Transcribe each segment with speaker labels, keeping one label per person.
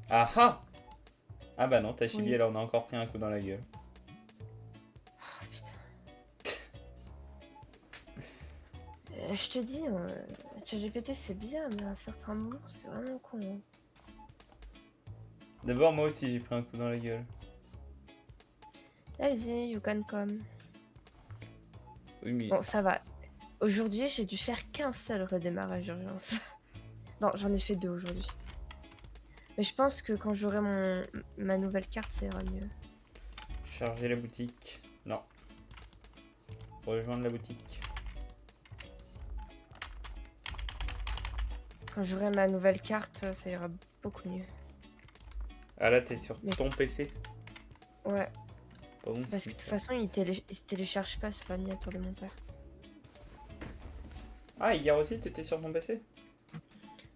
Speaker 1: Ah ah. Ah bah non, Tachibi,
Speaker 2: Oui.
Speaker 1: elle en a encore pris un coup dans la gueule.
Speaker 2: Oh, putain. Je te dis, ChatGPT c'est bien, mais à un certain moment, c'est vraiment con. Hein.
Speaker 1: D'abord, moi aussi, j'ai pris un coup dans la gueule.
Speaker 2: Vas-y, you can come.
Speaker 1: Oui, mais...
Speaker 2: Bon, ça va. Aujourd'hui, j'ai dû faire qu'un seul redémarrage d'urgence. Non, j'en ai fait deux aujourd'hui. Mais je pense que quand j'aurai ma nouvelle carte, ça ira mieux.
Speaker 1: Charger la boutique. Non. Rejoindre la boutique.
Speaker 2: Quand j'aurai ma nouvelle carte, ça ira beaucoup mieux.
Speaker 1: Ah là, t'es sur
Speaker 2: Mais
Speaker 1: ton PC.
Speaker 2: ouais,
Speaker 1: Pas bon,
Speaker 2: parce
Speaker 1: si,
Speaker 2: que de toute
Speaker 1: ça.
Speaker 2: façon, il se télécharge pas sur l'ordinateur de mon père.
Speaker 1: Ah, hier aussi, t'étais sur ton PC?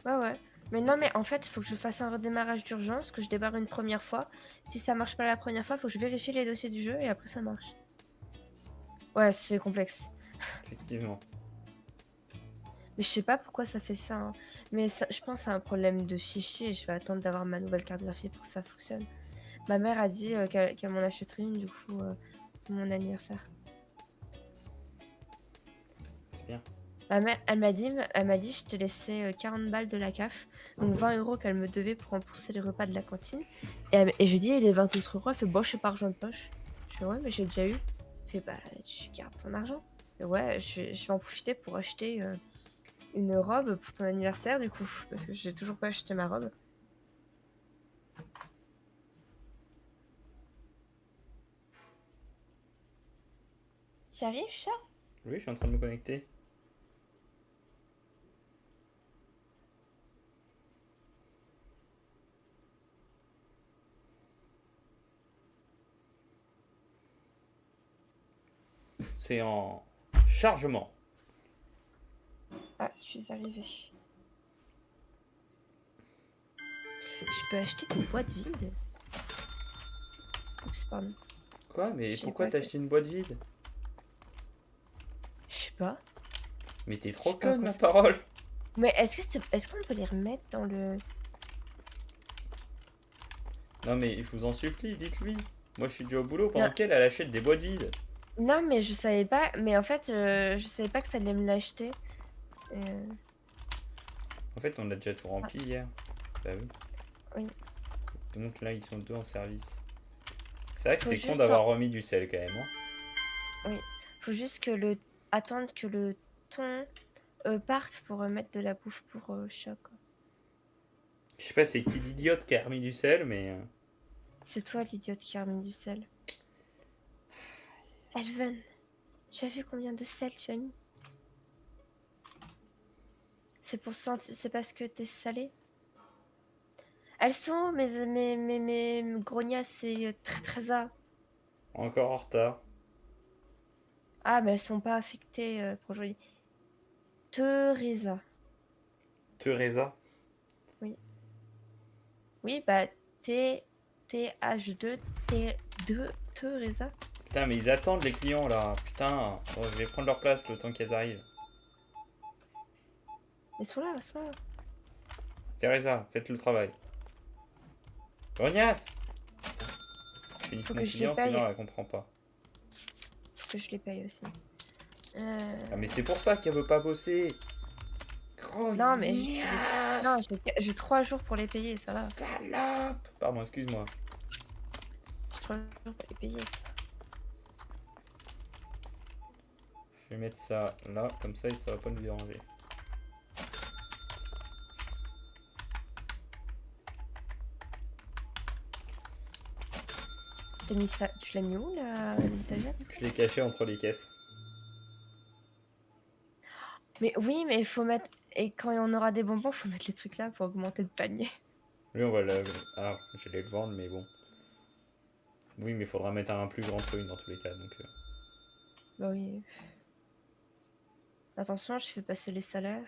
Speaker 2: Ouais, ouais. Mais non, mais en fait, il faut que je fasse un redémarrage d'urgence, que je démarre une première fois. Si ça marche pas la première fois, il faut que je vérifie les dossiers du jeu et après ça marche. Ouais, c'est complexe.
Speaker 1: Effectivement.
Speaker 2: Mais je sais pas pourquoi ça fait ça. Hein. Mais ça, je pense que c'est un problème de fichier. Je vais attendre d'avoir ma nouvelle carte graphique pour que ça fonctionne. Ma mère a dit qu'elle m'en achèterait une, du coup, pour mon anniversaire.
Speaker 1: C'est bien.
Speaker 2: Ma mère, elle m'a dit, je te laissais 40 balles de la CAF, donc 20 € qu'elle me devait pour rembourser les repas de la cantine. Et je lui dis, et les 20 autres euros, elle fait, bon, je sais pas, argent de poche. Je fais, ouais, mais j'ai déjà eu. Elle fait, bah, tu gardes ton argent. Et ouais, je vais en profiter pour acheter une robe pour ton anniversaire, du coup, parce que j'ai toujours pas acheté ma robe. T'y arrives, chat?
Speaker 1: Oui, je suis en train de me connecter. C'est en chargement.
Speaker 2: Ah, je suis arrivée. Je peux acheter des boîtes vides? Oups, pardon.
Speaker 1: Quoi? Mais
Speaker 2: J'ai
Speaker 1: pourquoi
Speaker 2: pas
Speaker 1: t'as
Speaker 2: fait.
Speaker 1: acheté une boîte vide?
Speaker 2: Je sais pas.
Speaker 1: Mais t'es
Speaker 2: Je
Speaker 1: trop
Speaker 2: sais pas à
Speaker 1: conne,
Speaker 2: quoi
Speaker 1: ma
Speaker 2: ça.
Speaker 1: parole!
Speaker 2: Mais est-ce qu'on peut les remettre dans le.
Speaker 1: Non mais je vous en supplie, dites-lui. Moi je suis dû au boulot
Speaker 2: Non,
Speaker 1: pendant qu'elle achète des boîtes vides.
Speaker 2: non, mais je savais pas. Mais en fait, je savais pas que ça allait me l'acheter. Euh,
Speaker 1: En fait on a déjà tout
Speaker 2: ah,
Speaker 1: rempli hier. Bah oui.
Speaker 2: oui.
Speaker 1: Donc là ils sont deux en service. C'est vrai que
Speaker 2: Faut
Speaker 1: c'est con
Speaker 2: juste.
Speaker 1: d'avoir remis du sel quand même. Hein.
Speaker 2: Oui. Faut juste que le. Attendre que le thon parte pour mettre de la bouffe pour chat, quoi.
Speaker 1: Je sais pas c'est qui l'idiote qui a remis du sel mais...
Speaker 2: C'est toi l'idiote qui a remis du sel. Elven, tu as vu combien de sel tu as mis? C'est parce que t'es salé? Elles sont où, mes grognasses et Treza?
Speaker 1: Encore en retard.
Speaker 2: Ah, mais elles sont pas affectées pour aujourd'hui. Teresa.
Speaker 1: Teresa.
Speaker 2: Oui. Oui, bah, TH2, T2, Teresa.
Speaker 1: Putain mais ils attendent les clients là. Putain. Bon, je vais prendre leur place le temps qu'elles arrivent.
Speaker 2: Elles sont là, elles sont là.
Speaker 1: Teresa, faites le travail. Grognasse! Finis
Speaker 2: Faut
Speaker 1: mon
Speaker 2: que je les
Speaker 1: client sinon
Speaker 2: paye.
Speaker 1: elle comprend pas.
Speaker 2: Faut que je les paye aussi.
Speaker 1: Ah mais c'est pour ça qu'elle veut pas bosser.
Speaker 2: Non, mais non,
Speaker 1: Grognasse!
Speaker 2: j'ai 3 jours pour les payer, ça va.
Speaker 1: Salope! Pardon, excuse-moi.
Speaker 2: J'ai 3 jours pour les payer.
Speaker 1: Je vais mettre ça là, comme ça va pas nous déranger.
Speaker 2: T'as mis ça, tu l'as mis où, l'étagère, du coup?
Speaker 1: Je l'ai caché entre les caisses.
Speaker 2: Mais oui, mais il faut mettre. Et quand on aura des bonbons, faut mettre les trucs là pour augmenter le panier.
Speaker 1: Lui, on va le. Ah, j'allais le vendre, mais bon. Oui, mais il faudra mettre un plus grand truc dans tous les cas. Donc,
Speaker 2: Bah oui. Attention, je fais passer les salaires.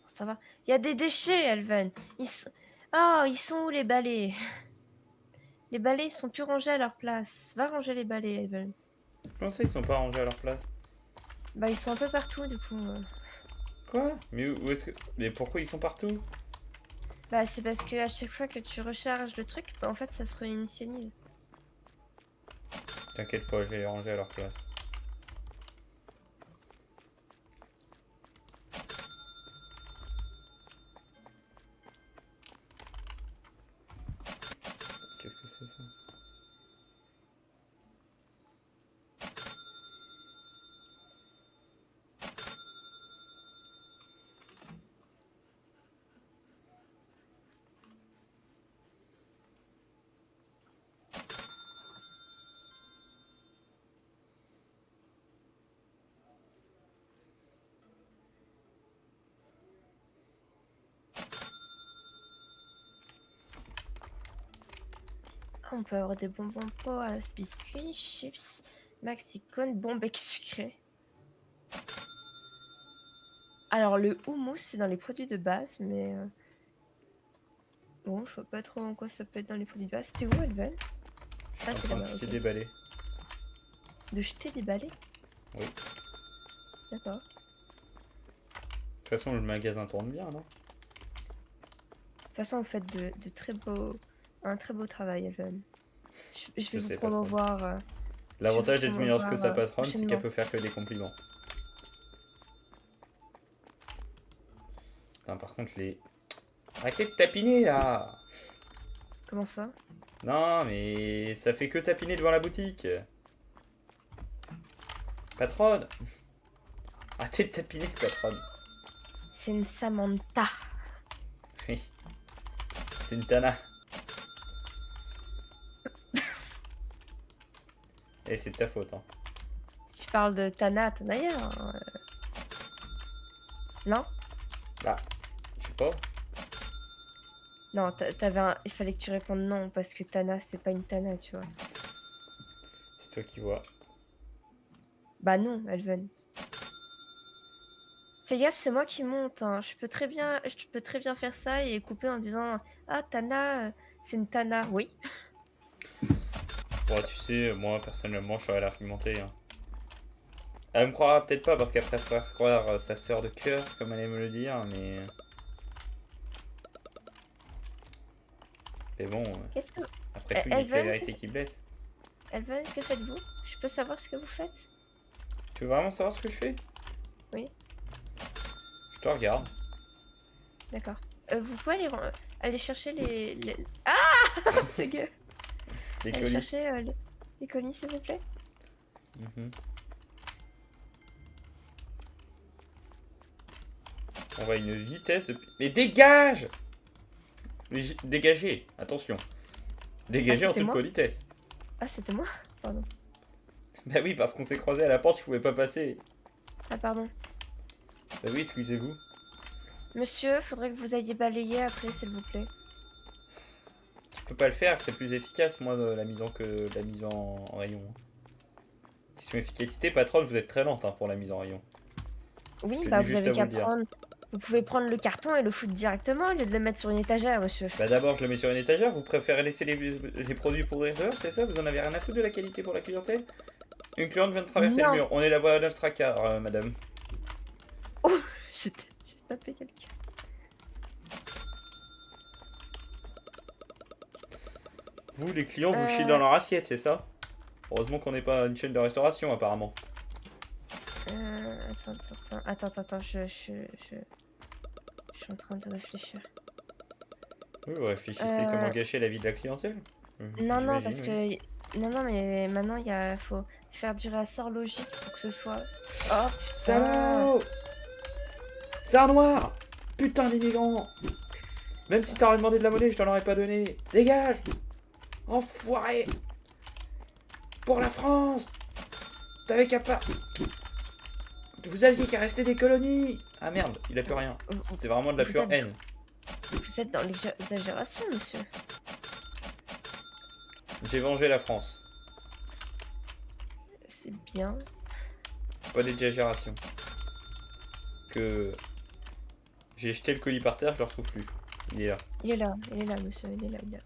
Speaker 2: Ça va. Il y a des déchets, Elven. Oh, ils sont où les balais? Les balais, ils sont plus rangés à leur place. Va ranger les balais, Elven.
Speaker 1: comment ça, ils sont pas rangés à leur place?
Speaker 2: Bah, ils sont un peu partout, du coup.
Speaker 1: Quoi? Mais où est-ce que... Mais pourquoi ils sont partout?
Speaker 2: Bah, c'est parce que à chaque fois que tu recharges le truc, bah, en fait, ça se réinitialise.
Speaker 1: T'inquiète pas, je vais les ranger à leur place. Qu'est-ce que c'est ça?
Speaker 2: Ah, on peut avoir des bonbons pois, biscuits, chips, maxicone, bon bec sucré. Alors, le houmous, c'est dans les produits de base, mais bon, je vois pas trop en quoi ça peut être dans les produits de base. C'était où, Elven?
Speaker 1: Je
Speaker 2: Ah,
Speaker 1: suis en
Speaker 2: t'es
Speaker 1: train de
Speaker 2: là-bas,
Speaker 1: jeter
Speaker 2: ok.
Speaker 1: des balais.
Speaker 2: De jeter des balais?
Speaker 1: Oui.
Speaker 2: D'accord.
Speaker 1: De toute façon, le magasin tourne bien, non?
Speaker 2: De toute façon, vous faites un très beau travail, Elven. Je vais
Speaker 1: Je
Speaker 2: vous
Speaker 1: sais pas trop.
Speaker 2: promouvoir,
Speaker 1: L'avantage d'être meilleur que sa patronne, c'est qu'elle
Speaker 2: prochainement.
Speaker 1: peut faire que des compliments. Putain, par contre, les... Arrêtez de tapiner, là!
Speaker 2: Comment ça?
Speaker 1: Non, mais ça fait que tapiner devant la boutique. Patronne! Arrêtez de tapiner, patronne.
Speaker 2: C'est une Samantha.
Speaker 1: Oui. C'est une Tana. Et c'est de ta faute, hein.
Speaker 2: Si tu parles de Tanaya, hein. Non?
Speaker 1: Bah, je sais pas.
Speaker 2: Non, il fallait que tu répondes non, parce que Tana, c'est pas une Tana, tu vois.
Speaker 1: C'est toi qui vois.
Speaker 2: Bah non, Elven. Fais gaffe, c'est moi qui monte, hein. Je peux très bien faire ça et couper en disant ah, Tana, c'est une Tana. Oui.
Speaker 1: Bon, tu sais, moi, personnellement, je saurais l'argumenter, hein. Elle me croira peut-être pas parce qu'elle préfère croire sa sœur de cœur, comme elle aime le dire, mais... Mais bon,
Speaker 2: Qu'est-ce que.
Speaker 1: après tout, il n'y a que la
Speaker 2: Elven,
Speaker 1: vérité qui blesse.
Speaker 2: Elven, que faites-vous? Je peux savoir ce que vous faites?
Speaker 1: Tu veux vraiment savoir ce que je fais?
Speaker 2: Oui,
Speaker 1: Je te regarde.
Speaker 2: d'accord. Vous pouvez aller chercher Ah c'est gueule.
Speaker 1: Les
Speaker 2: Aller
Speaker 1: colis.
Speaker 2: chercher les colis, s'il vous plaît.
Speaker 1: Mhm. On va à une vitesse de... Mais dégage! Dégagez, attention. Dégagez en
Speaker 2: c'était
Speaker 1: toute
Speaker 2: moi?
Speaker 1: politesse.
Speaker 2: Ah, c'était moi? Pardon.
Speaker 1: Bah oui, parce qu'on s'est croisé à la porte, je pouvais pas passer.
Speaker 2: Ah, pardon.
Speaker 1: Bah oui, excusez-vous.
Speaker 2: Monsieur, faudrait que vous ayez balayé après, s'il vous plaît.
Speaker 1: Je peux pas le faire, c'est plus efficace, moi, la mise en rayon. Question efficacité, patronne, vous êtes très lente hein, pour la mise en rayon.
Speaker 2: Oui,
Speaker 1: Je
Speaker 2: bah
Speaker 1: tenais
Speaker 2: vous
Speaker 1: juste à
Speaker 2: avez
Speaker 1: vous
Speaker 2: qu'à
Speaker 1: le dire.
Speaker 2: prendre. Vous pouvez prendre le carton et le foutre directement au lieu de le mettre sur une étagère, monsieur.
Speaker 1: Bah d'abord, je le mets sur une étagère, vous préférez laisser les produits pourrir dehors, c'est ça? Vous en avez rien à foutre de la qualité pour la clientèle? Une cliente vient de traverser le
Speaker 2: Non.
Speaker 1: mur, on est là-bas à 9 tracars, madame.
Speaker 2: Oh, j'ai tapé quelqu'un.
Speaker 1: Vous, les clients, vous chiez dans
Speaker 2: Euh,
Speaker 1: leur assiette, c'est ça? Heureusement qu'on n'est pas une chaîne de restauration, apparemment.
Speaker 2: attends, je suis en train de réfléchir.
Speaker 1: Oui, vous réfléchissez comment
Speaker 2: Euh,
Speaker 1: gâcher la vie de la clientèle?
Speaker 2: non,
Speaker 1: J'imagine,
Speaker 2: parce
Speaker 1: oui.
Speaker 2: que. Non, mais maintenant, faut faire du ressort logique pour que ce soit. Oh, putain.
Speaker 1: Salaud! C'est noir! Putain d'immigrant! Même si t'aurais demandé de la monnaie, je t'en aurais pas donné. Dégage! Enfoiré! Pour la France! T'avais qu'à pas... Vous aviez qu'à rester des colonies! Ah merde, il a plus rien. C'est vraiment de la
Speaker 2: Vous
Speaker 1: pure
Speaker 2: êtes,
Speaker 1: haine.
Speaker 2: vous êtes dans l'exagération, monsieur.
Speaker 1: J'ai vengé la France.
Speaker 2: C'est bien.
Speaker 1: Pas d'exagération. Que... J'ai jeté le colis par terre, je le retrouve plus. Il est là.
Speaker 2: Il est là, monsieur, il est là, il est là.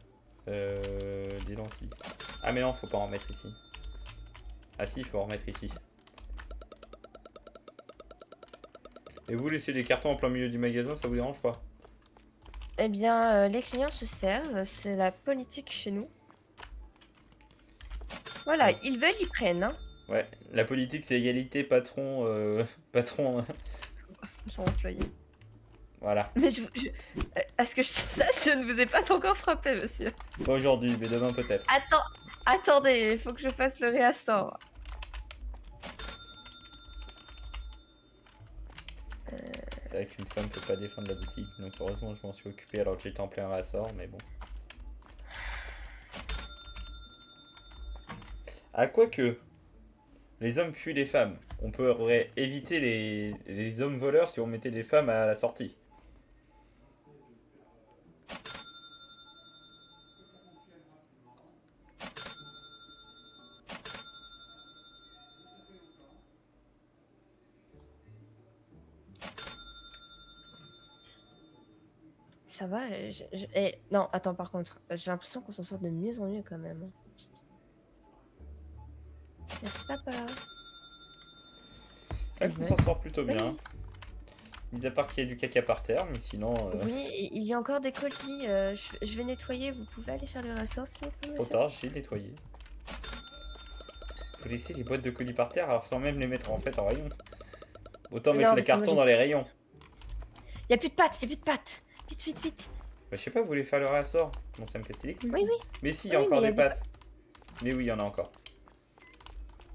Speaker 1: Des lentilles. Ah mais non, faut pas en remettre ici. Ah si, il faut en remettre ici. Et vous laissez des cartons en plein milieu du magasin, ça vous dérange pas?
Speaker 2: Eh bien, les clients se servent, c'est la politique chez nous. Voilà,
Speaker 1: Ouais.
Speaker 2: ils veulent, ils prennent, hein.
Speaker 1: Ouais, la politique c'est égalité patron, patron,
Speaker 2: Son employé.
Speaker 1: voilà.
Speaker 2: Mais à ce que je sache, je ne vous ai pas encore frappé, monsieur.
Speaker 1: Pas aujourd'hui, mais demain peut-être.
Speaker 2: Attendez, il faut que je fasse le réassort.
Speaker 1: C'est vrai qu'une femme peut pas défendre la boutique, donc heureusement je m'en suis occupé alors que j'étais en plein ressort, mais bon. Ah, quoique, les hommes fuient les femmes. On pourrait éviter les hommes voleurs si on mettait des femmes à la sortie.
Speaker 2: Ça va, non, attends, par contre, j'ai l'impression qu'on s'en sort de mieux en mieux quand même. Merci, papa.
Speaker 1: Ouais, on s'en sort plutôt bien.
Speaker 2: Oui.
Speaker 1: Mis à part qu'il y a du caca par terre, mais sinon,
Speaker 2: Oui, il y a encore des colis. Je vais nettoyer. Vous pouvez aller faire le réassort, s'il vous plaît,
Speaker 1: trop
Speaker 2: monsieur?
Speaker 1: tard, j'ai nettoyé. Faut laisser les boîtes de colis par terre alors sans même les mettre en fait en rayon. Autant
Speaker 2: Non,
Speaker 1: mettre les
Speaker 2: mais c'est moi,
Speaker 1: cartons dans les rayons.
Speaker 2: Il y a plus de pâtes, il y a plus de pâtes. Vite, vite, vite.
Speaker 1: Bah, je sais pas, vous voulez faire le réassort? Bon, ça me casse les couilles.
Speaker 2: Oui, oui.
Speaker 1: Mais si, il y a
Speaker 2: Oui,
Speaker 1: encore
Speaker 2: mais il y
Speaker 1: des
Speaker 2: a des
Speaker 1: pâtes. Mais oui, il y en a encore.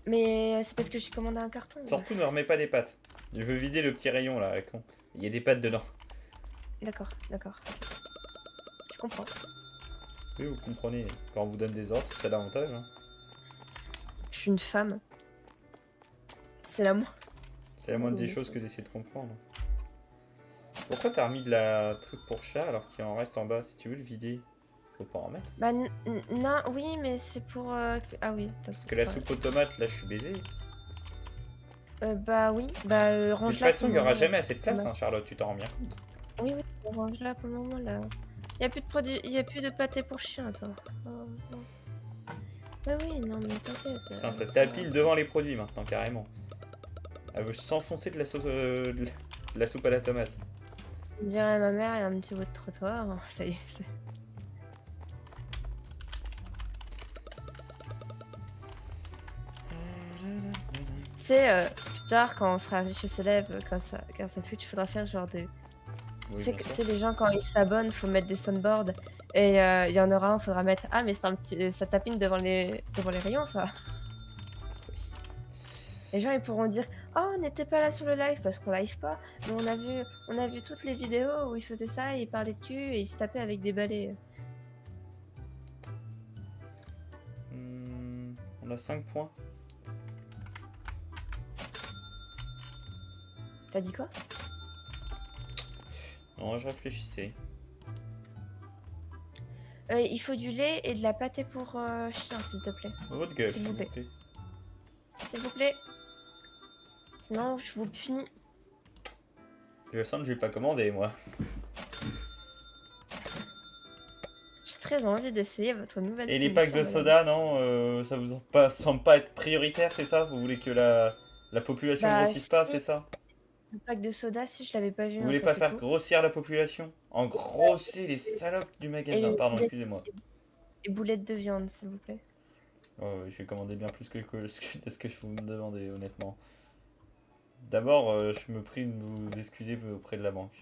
Speaker 2: Mais c'est parce que j'ai commandé un carton.
Speaker 1: Surtout, ne remets pas des pâtes. Je veux vider le petit rayon là, la con. Il y a des pâtes dedans.
Speaker 2: D'accord, d'accord. Je comprends.
Speaker 1: Oui, vous comprenez. Quand on vous donne des ordres, c'est l'avantage. Hein.
Speaker 2: Je suis une femme. C'est la moi.
Speaker 1: C'est la moindre des choses que d'essayer de comprendre. Pourquoi t'as remis de la truc pour chat alors qu'il en reste en bas? Si tu veux le vider, faut pas en mettre.
Speaker 2: Bah non, oui, mais c'est pour... Ah oui, attends.
Speaker 1: Parce que la soupe aux tomates, là, je suis baisé.
Speaker 2: Bah oui, bah
Speaker 1: De toute
Speaker 2: range-la
Speaker 1: façon,
Speaker 2: pour
Speaker 1: il
Speaker 2: le
Speaker 1: y aura
Speaker 2: moment.
Speaker 1: jamais assez de place, hein, Charlotte, tu t'en rends bien compte.
Speaker 2: Oui, oui, range-la pour le moment, là. Il y a plus de produits, il y a plus de pâté pour chien, toi. Oh, non. Bah oui, non, mais t'inquiète.
Speaker 1: Putain, ça tapine devant les produits maintenant, carrément. Elle veut s'enfoncer de la soupe à la tomate.
Speaker 2: Je dirais à ma mère, il y a un petit bout de trottoir. Ça y est, c'est... Tu sais, plus tard, quand on sera riche et célèbre, grâce à Twitch, il faudra faire genre des...
Speaker 1: Oui,
Speaker 2: Tu
Speaker 1: bien sûr.
Speaker 2: sais, les gens, quand ils s'abonnent, faut mettre des soundboards. Et il y en aura un, faudra mettre... Ah, mais c'est un petit... ça tapine devant les rayons, ça. Les gens, ils pourront dire « Oh, on n'était pas là sur le live parce qu'on live pas, mais on a vu toutes les vidéos où ils faisaient ça, ils parlaient de cul et ils se tapaient avec des balais.
Speaker 1: On a 5 points. »
Speaker 2: T'as dit quoi?
Speaker 1: Non, je réfléchissais.
Speaker 2: Il faut du lait et de la pâtée pour chien, s'il te plaît.
Speaker 1: Votre gueule,
Speaker 2: S'il vous plaît.
Speaker 1: plaît.
Speaker 2: S'il vous plaît. Sinon, je vous punis.
Speaker 1: Je sens que je vais pas commander, moi.
Speaker 2: J'ai très envie d'essayer votre nouvelle
Speaker 1: Et les packs de
Speaker 2: madame.
Speaker 1: soda, non, ça vous semble pas être prioritaire, c'est ça? Vous voulez que la population
Speaker 2: Bah,
Speaker 1: grossisse pas,
Speaker 2: si.
Speaker 1: c'est ça?
Speaker 2: Le pack de soda, si je l'avais pas vu.
Speaker 1: Vous
Speaker 2: en
Speaker 1: voulez
Speaker 2: fait,
Speaker 1: pas
Speaker 2: c'est
Speaker 1: faire
Speaker 2: tout.
Speaker 1: grossir la population? En grosser les salopes du magasin,
Speaker 2: Et
Speaker 1: pardon,
Speaker 2: les-
Speaker 1: excusez-moi.
Speaker 2: Et boulettes de viande, s'il vous plaît.
Speaker 1: Oh, je vais commander bien plus de ce que vous me demandez, honnêtement. D'abord, je me prie de vous excuser auprès de la banque.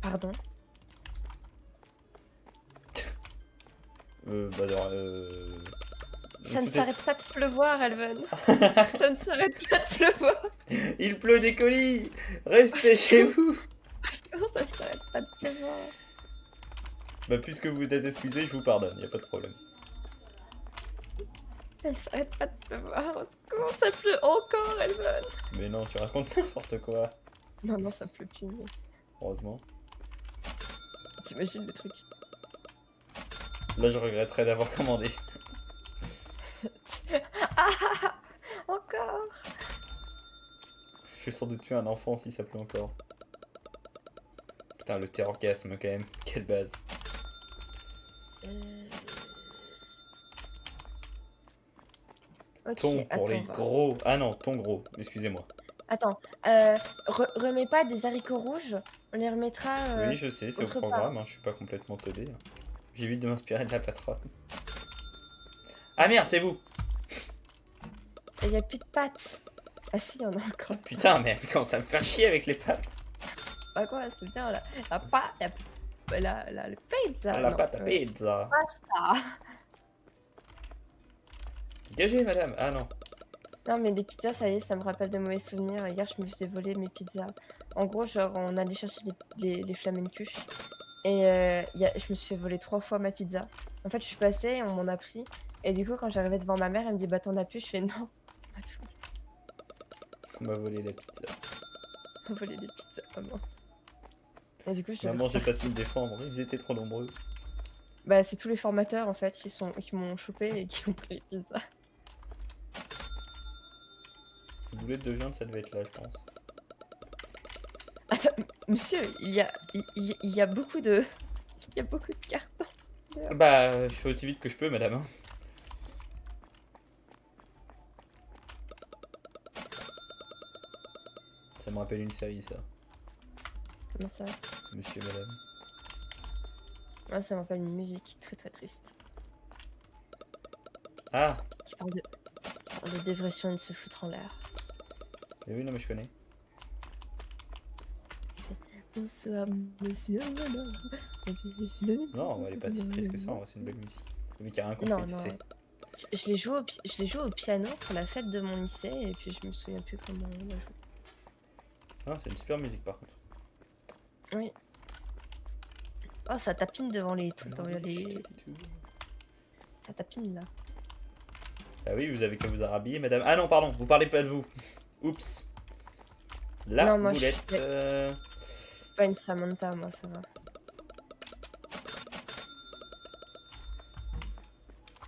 Speaker 2: Pardon. Ça ne
Speaker 1: tout est-
Speaker 2: s'arrête pas de pleuvoir, Elven. Ça ne s'arrête pas de pleuvoir.
Speaker 1: Il pleut des colis! Restez chez vous!
Speaker 2: Ça ne s'arrête pas de pleuvoir.
Speaker 1: Bah, puisque vous êtes excusé, je vous pardonne, y a pas de problème.
Speaker 2: Ça ne s'arrête pas de pleuvoir. Au secours, ça pleut encore, Elven.
Speaker 1: Mais non, tu racontes n'importe quoi.
Speaker 2: Non, non, ça pleut plus. Mais...
Speaker 1: Heureusement.
Speaker 2: T'imagines le truc.
Speaker 1: Là, je regretterais d'avoir commandé.
Speaker 2: Ah, encore.
Speaker 1: Je vais sans doute tuer un enfant si ça pleut encore. Putain, le terrorgasme quand même. Quelle base.
Speaker 2: Ok,
Speaker 1: Ton pour les
Speaker 2: attends,
Speaker 1: gros. Ah non, ton gros, excusez-moi.
Speaker 2: attends. Remets pas des haricots rouges, on les remettra
Speaker 1: Oui, je sais, c'est au
Speaker 2: autre part.
Speaker 1: programme, hein, je suis pas complètement teubé. J'évite de m'inspirer de la patronne. Ah
Speaker 2: Merci.
Speaker 1: merde, c'est vous!
Speaker 2: Il y a plus de pâtes. Ah si, il y en a encore.
Speaker 1: Putain, mais quand ça me fait chier avec les pattes.
Speaker 2: Ah quoi, c'est bien là. La pâte, le pizza.
Speaker 1: La
Speaker 2: Non,
Speaker 1: pâte à pizza.
Speaker 2: pasta.
Speaker 1: Dégagez, madame. Ah non.
Speaker 2: Non, mais les pizzas, ça y est, ça me rappelle de mauvais souvenirs. Hier, je me faisais voler mes pizzas. En gros, genre, on allait chercher les flamencuches. Et je me suis fait voler 3 fois ma pizza. En fait, je suis passée, on m'en a pris. Et du coup, quand j'arrivais devant ma mère, elle me dit bah t'en as plus. Je fais non. Pas tout.
Speaker 1: On m'a volé la pizza.
Speaker 2: On volait des pizzas, maman. Et du coup, je devais
Speaker 1: Maman, j'ai
Speaker 2: repartir.
Speaker 1: passé me défendre. Ils étaient trop nombreux.
Speaker 2: Bah, c'est tous les formateurs en fait qui m'ont chopé et qui ont pris les pizzas.
Speaker 1: Une boulette de viande, ça devait être là, je pense.
Speaker 2: Attends, monsieur, il y a beaucoup de. Il y a beaucoup de cartons.
Speaker 1: Bah, je fais aussi vite que je peux, madame. Hein. Ça me rappelle une série, ça.
Speaker 2: Comment ça?
Speaker 1: Monsieur, madame.
Speaker 2: Ouais, ça m'appelle une musique très très triste.
Speaker 1: Ah!
Speaker 2: Qui parle de dépression et de se foutre en l'air.
Speaker 1: Mais oui, non, mais je connais.
Speaker 2: Bonsoir, monsieur.
Speaker 1: Non, elle est pas si triste que ça, en vrai, c'est une belle musique. Le mec a rien compris,
Speaker 2: Non,
Speaker 1: tu
Speaker 2: non.
Speaker 1: sais.
Speaker 2: Je l'ai joué au piano pour la fête de mon lycée et puis je me souviens plus comment on l'a joué.
Speaker 1: Non, c'est une super musique, par contre.
Speaker 2: Oui. Oh, ça tapine devant les trucs, dans les... Ça tapine là.
Speaker 1: Bah oui, vous avez qu'à vous rhabiller, madame. Ah non, pardon, vous parlez pas de vous. Oups. La
Speaker 2: Non, moi,
Speaker 1: boulette.
Speaker 2: je suis pas une Samantha, moi, ça va.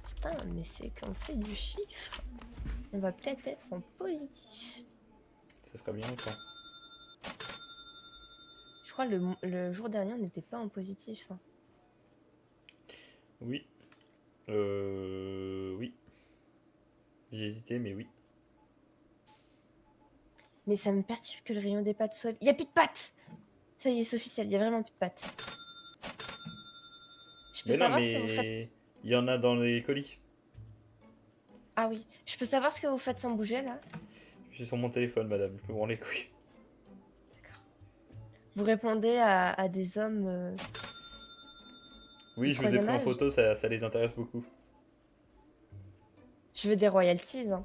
Speaker 2: Putain, mais c'est qu'on fait du chiffre. On va peut-être être en positif.
Speaker 1: Ça ferait bien longtemps.
Speaker 2: Je crois le jour dernier, on n'était pas en positif. Hein.
Speaker 1: Oui. Oui. J'ai hésité, mais oui.
Speaker 2: Mais ça me perturbe que le rayon des pâtes soit... Il y a plus de pâtes. Ça y est, c'est officiel, il y a vraiment plus de pâtes. Je peux
Speaker 1: Mais non,
Speaker 2: savoir ce que vous faites...
Speaker 1: mais il y en a dans les colis.
Speaker 2: Ah oui. Je peux savoir ce que vous faites sans bouger, là?
Speaker 1: Je suis sur mon téléphone, madame. Je peux branler les couilles.
Speaker 2: Vous répondez à des hommes
Speaker 1: Oui,
Speaker 2: du
Speaker 1: je vous ai pris en
Speaker 2: troisième âge?
Speaker 1: photo, ça les intéresse beaucoup.
Speaker 2: Je veux des royalties, hein.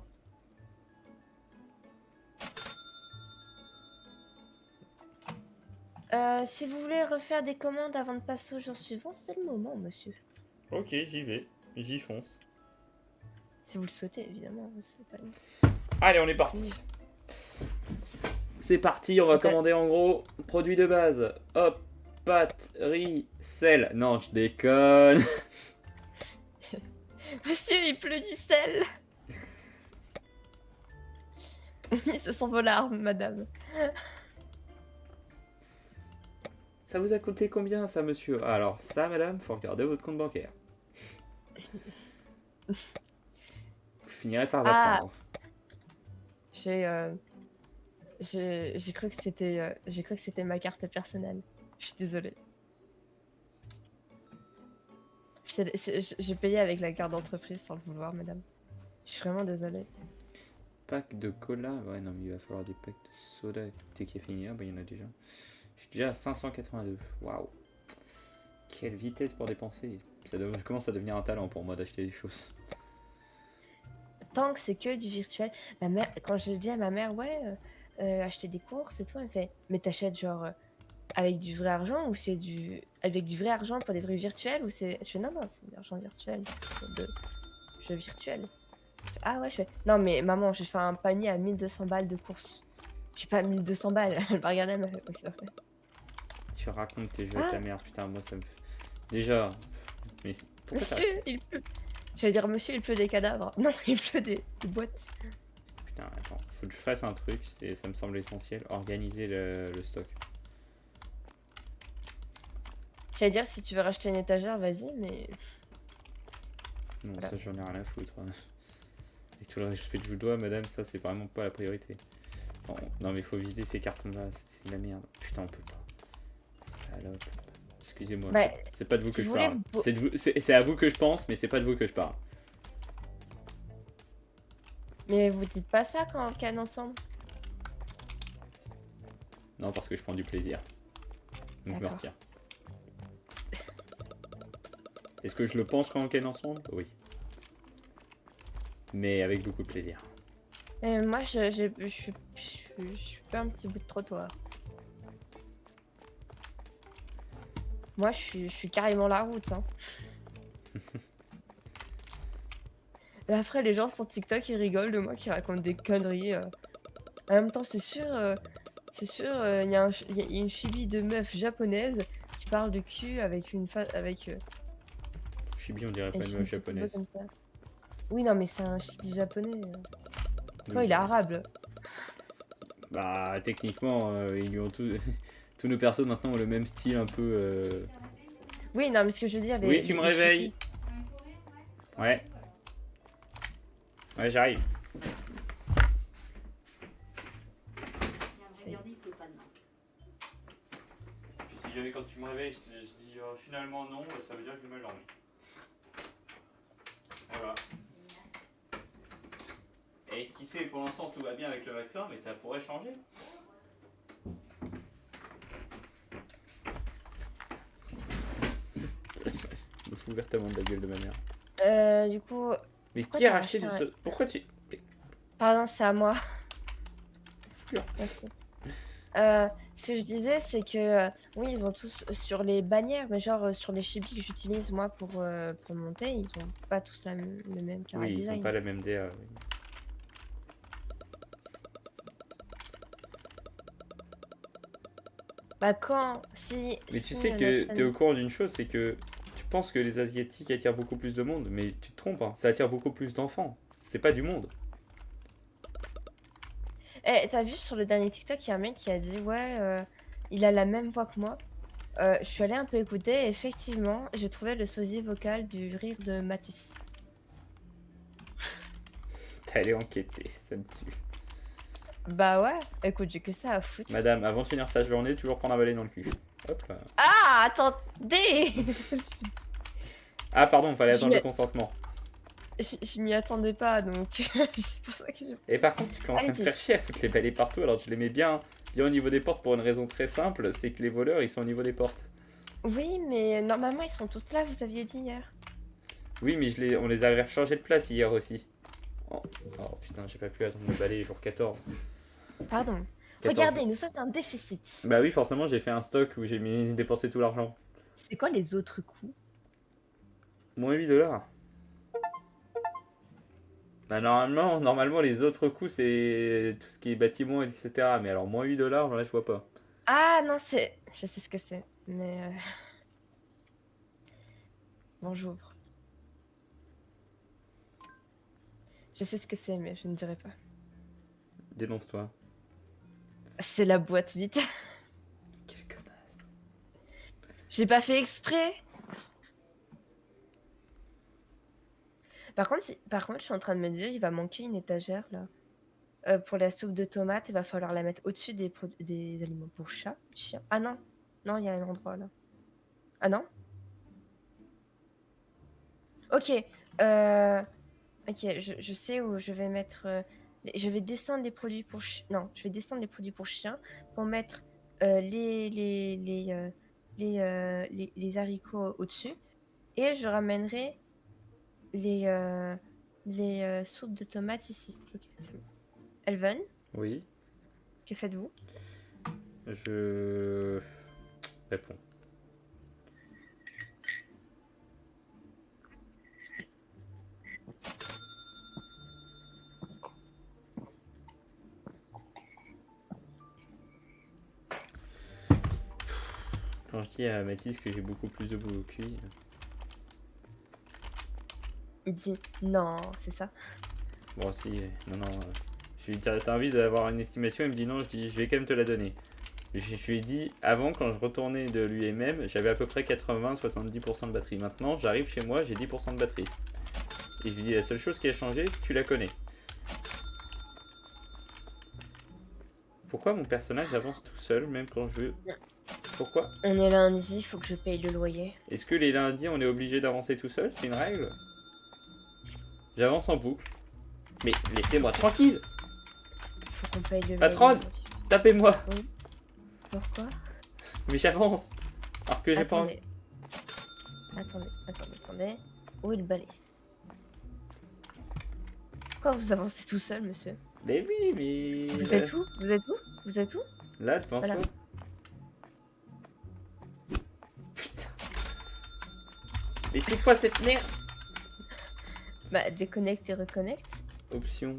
Speaker 2: Si vous voulez refaire des commandes avant de passer au jour suivant, c'est le moment, monsieur.
Speaker 1: Ok, j'y vais. J'y fonce.
Speaker 2: Si vous le souhaitez, évidemment. C'est pas...
Speaker 1: Allez, on est parti. C'est parti, on va commander en gros produits de base. Hop, pâtes, riz, sel. Non, je déconne.
Speaker 2: Monsieur, il pleut du sel. Oui, ce sont vos larmes, madame.
Speaker 1: Ça vous a coûté combien ça, monsieur? Alors ça, madame, faut regarder votre compte bancaire. Vous finirez par l'apprendre.
Speaker 2: J'ai cru que c'était ma carte personnelle. Je suis désolée. J'ai payé avec la carte d'entreprise sans le vouloir, madame. Je suis vraiment désolée.
Speaker 1: Pack de cola. Ouais, non, mais il va falloir des packs de soda. Dès qu'il est fini, bah, il y en a déjà. Je suis déjà à 582. Waouh. Quelle vitesse pour dépenser. Ça commence à devenir un talent pour moi d'acheter des choses.
Speaker 2: Tant que c'est que du virtuel. Ma mère, quand je dis à ma mère, ouais, acheter des courses et tout, elle me fait, mais t'achètes genre avec du vrai argent ou c'est avec du vrai argent pour des trucs virtuels ou c'est... Je fais, non, non, c'est de l'argent virtuel. De jeux virtuels. Je fais, ah ouais, je fais, non mais maman, j'ai fait un panier à 1200 balles de courses. J'ai pas 1200 balles. Elle m'a regardé, elle m'a fait, oui, c'est vrai.
Speaker 1: Tu racontes tes jeux à
Speaker 2: Ah,
Speaker 1: ta mère, putain, moi ça me... Déjà... Mais pourquoi t'as...
Speaker 2: monsieur, il pleut. J'allais dire, monsieur, il pleut des cadavres. Non, il pleut des boîtes.
Speaker 1: Putain, attends, faut que je fasse un truc, ça me semble essentiel. Organiser le stock.
Speaker 2: J'allais dire, si tu veux racheter une étagère, vas-y, mais...
Speaker 1: Non,
Speaker 2: Voilà.
Speaker 1: ça j'en ai rien à foutre. Avec tout le respect que je vous dois, madame, ça c'est vraiment pas la priorité. Non, non mais faut vider ces cartons-là, c'est de la merde. Putain, on peut pas. Salope. Excusez-moi,
Speaker 2: Bah,
Speaker 1: c'est pas de vous
Speaker 2: si
Speaker 1: que je
Speaker 2: vous voulez,
Speaker 1: parle.
Speaker 2: vous
Speaker 1: C'est à vous que je pense, mais c'est pas de vous que je parle.
Speaker 2: mais vous dites pas ça quand on canne ensemble?
Speaker 1: Non, parce que je prends du plaisir. Donc je me
Speaker 2: D'accord.
Speaker 1: retire. Est-ce que je le pense quand on ken ensemble? Oui. Mais avec beaucoup de plaisir.
Speaker 2: Moi, je suis pas un petit bout de trottoir. Moi, je suis carrément la route, hein. Et après, les gens sur TikTok, ils rigolent de moi qui raconte des conneries. En même temps, c'est sûr, il y a il y a une chibi de meuf japonaise qui parle de cul avec avec
Speaker 1: Chibi, on dirait pas
Speaker 2: avec
Speaker 1: une
Speaker 2: une
Speaker 1: meuf
Speaker 2: photo de
Speaker 1: japonaise.
Speaker 2: comme ça. Oui, non, mais c'est un chibi japonais. Toi,
Speaker 1: Oui.
Speaker 2: il est arabe.
Speaker 1: Bah, techniquement, ils lui ont tous... tous nos persos maintenant ont le même style un peu.
Speaker 2: Oui, non, mais ce que je veux dire,
Speaker 1: Oui, tu me
Speaker 2: les
Speaker 1: réveilles.
Speaker 2: chibis.
Speaker 1: Ouais. Ouais, j'arrive. Puis si jamais quand tu me réveilles, je dis finalement non, ça veut dire que je me l'ennuie. Voilà. Et qui sait, pour l'instant tout va bien avec le vaccin, mais ça pourrait changer. Je me fous ouvertement de la gueule de ma mère.
Speaker 2: Du coup,
Speaker 1: Mais
Speaker 2: pourquoi
Speaker 1: qui a
Speaker 2: t'as
Speaker 1: racheté
Speaker 2: racheté
Speaker 1: du... Pourquoi tu...
Speaker 2: pardon, c'est à moi.
Speaker 1: Pur.
Speaker 2: Merci. Ce que je disais, c'est que oui, ils ont tous sur les bannières, mais genre sur les chibis que j'utilise moi pour monter, ils ont pas tous le même chara
Speaker 1: Oui, ils ont
Speaker 2: design.
Speaker 1: pas la même DA. Oui.
Speaker 2: Bah quand, si,
Speaker 1: Mais tu
Speaker 2: si
Speaker 1: sais que
Speaker 2: notre
Speaker 1: t'es au
Speaker 2: chaîne...
Speaker 1: courant d'une chose, c'est que tu penses que les Asiatiques attirent beaucoup plus de monde, mais tu te trompes, hein. Ça attire beaucoup plus d'enfants. C'est pas du monde.
Speaker 2: Eh, t'as vu sur le dernier TikTok, il y a un mec qui a dit, ouais, il a la même voix que moi. Je suis allée un peu écouter, et effectivement, j'ai trouvé le sosie vocal du rire de Matisse.
Speaker 1: T'es allé enquêter, ça me tue.
Speaker 2: Bah ouais, écoute, j'ai que ça à foutre.
Speaker 1: Madame, avant de finir sa journée, toujours prendre un balai dans le cul. Hop là.
Speaker 2: Ah, attendez!
Speaker 1: Ah pardon, fallait
Speaker 2: Je
Speaker 1: attendre le
Speaker 2: m'y
Speaker 1: consentement.
Speaker 2: je m'y attendais pas, donc c'est pour ça que j'ai...
Speaker 1: Et par contre, tu commences à me
Speaker 2: Allez-y.
Speaker 1: faire chier à foutre les balais partout, alors tu les mets bien, bien au niveau des portes pour une raison très simple, c'est que les voleurs, ils sont au niveau des portes.
Speaker 2: Oui, mais normalement, ils sont tous là, vous aviez dit hier.
Speaker 1: Oui, mais on les avait rechangés de place hier aussi. Oh, oh, putain, j'ai pas pu attendre le balai jour 14.
Speaker 2: Pardon.
Speaker 1: 14.
Speaker 2: Regardez, nous sommes en déficit.
Speaker 1: Bah oui, forcément, j'ai fait un stock où j'ai dépensé tout l'argent.
Speaker 2: C'est quoi les autres coûts?
Speaker 1: Moins 8 $. Bah normalement, les autres coûts, c'est tout ce qui est bâtiment, etc. Mais alors, moins 8 $, là, je vois pas.
Speaker 2: Ah non, c'est... Je sais ce que c'est, mais... Bon, j'ouvre. Je sais ce que c'est, mais je ne dirai pas.
Speaker 1: Dénonce-toi.
Speaker 2: C'est la boîte, vite.
Speaker 1: Quelle connasse.
Speaker 2: J'ai pas fait exprès. Par contre, je suis en train de me dire, il va manquer une étagère, là. Pour la soupe de tomates, il va falloir la mettre au-dessus des aliments pour chat, chien. Ah non, non, il y a un endroit là. Ah non? Ok, ok, je sais où je vais mettre. Je vais descendre les produits pour non, je vais descendre les produits pour chien pour mettre les haricots au-dessus et je ramènerai les soupes de tomates ici. Ok, c'est bon. Elven,
Speaker 1: Oui,
Speaker 2: que faites-vous?
Speaker 1: je réponds. Quand je dis à Mathis que j'ai beaucoup plus de boulot que lui,
Speaker 2: Il dit non, c'est ça.
Speaker 1: bon si, non, je lui dis t'as envie d'avoir une estimation, il me dit non, je dis je vais quand même te la donner. Je lui ai dit, avant quand je retournais de l'UMM, j'avais à peu près 80-70% de batterie. Maintenant, j'arrive chez moi, j'ai 10% de batterie. Et je lui dis, la seule chose qui a changé, tu la connais. Pourquoi mon personnage avance tout seul, même quand je veux? Pourquoi?
Speaker 2: On est lundi, faut que je paye le loyer.
Speaker 1: Est-ce que les lundis, on est obligé d'avancer tout seul? C'est une règle? J'avance en boucle. Mais laissez-moi tranquille!
Speaker 2: Faut qu'on paye le loyer.
Speaker 1: Patronne!
Speaker 2: aujourd'hui.
Speaker 1: Tapez-moi!
Speaker 2: Oui. Pourquoi?
Speaker 1: Mais j'avance! Alors que j'ai pas envie.
Speaker 2: Attendez. Où est le balai? Pourquoi vous avancez tout seul, monsieur?
Speaker 1: Mais oui, mais.
Speaker 2: Vous êtes où? Vous êtes où? Vous êtes où?
Speaker 1: Là, devant
Speaker 2: Voilà.
Speaker 1: toi. Putain. Mais c'est quoi cette merde?
Speaker 2: Bah, déconnecte et reconnecte.
Speaker 1: Option.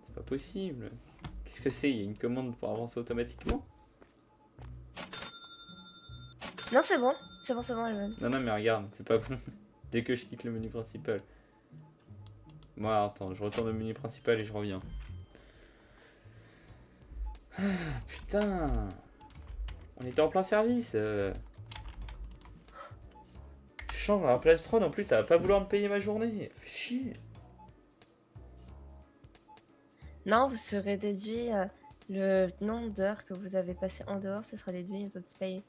Speaker 1: C'est pas possible. Qu'est-ce que c'est? Il y a une commande pour avancer automatiquement?
Speaker 2: Non, c'est bon. C'est bon, Elvan.
Speaker 1: Non, non, mais regarde, c'est pas bon. Dès que je quitte le menu principal. Moi, attends, je retourne au menu principal et je reviens. Ah, putain. On était en plein service. Chambre à Plastron, en plus, ça va pas vouloir me payer ma journée. Fais chier.
Speaker 2: Non, vous serez déduit le nombre d'heures que vous avez passé en dehors, ce sera déduit de votre paye.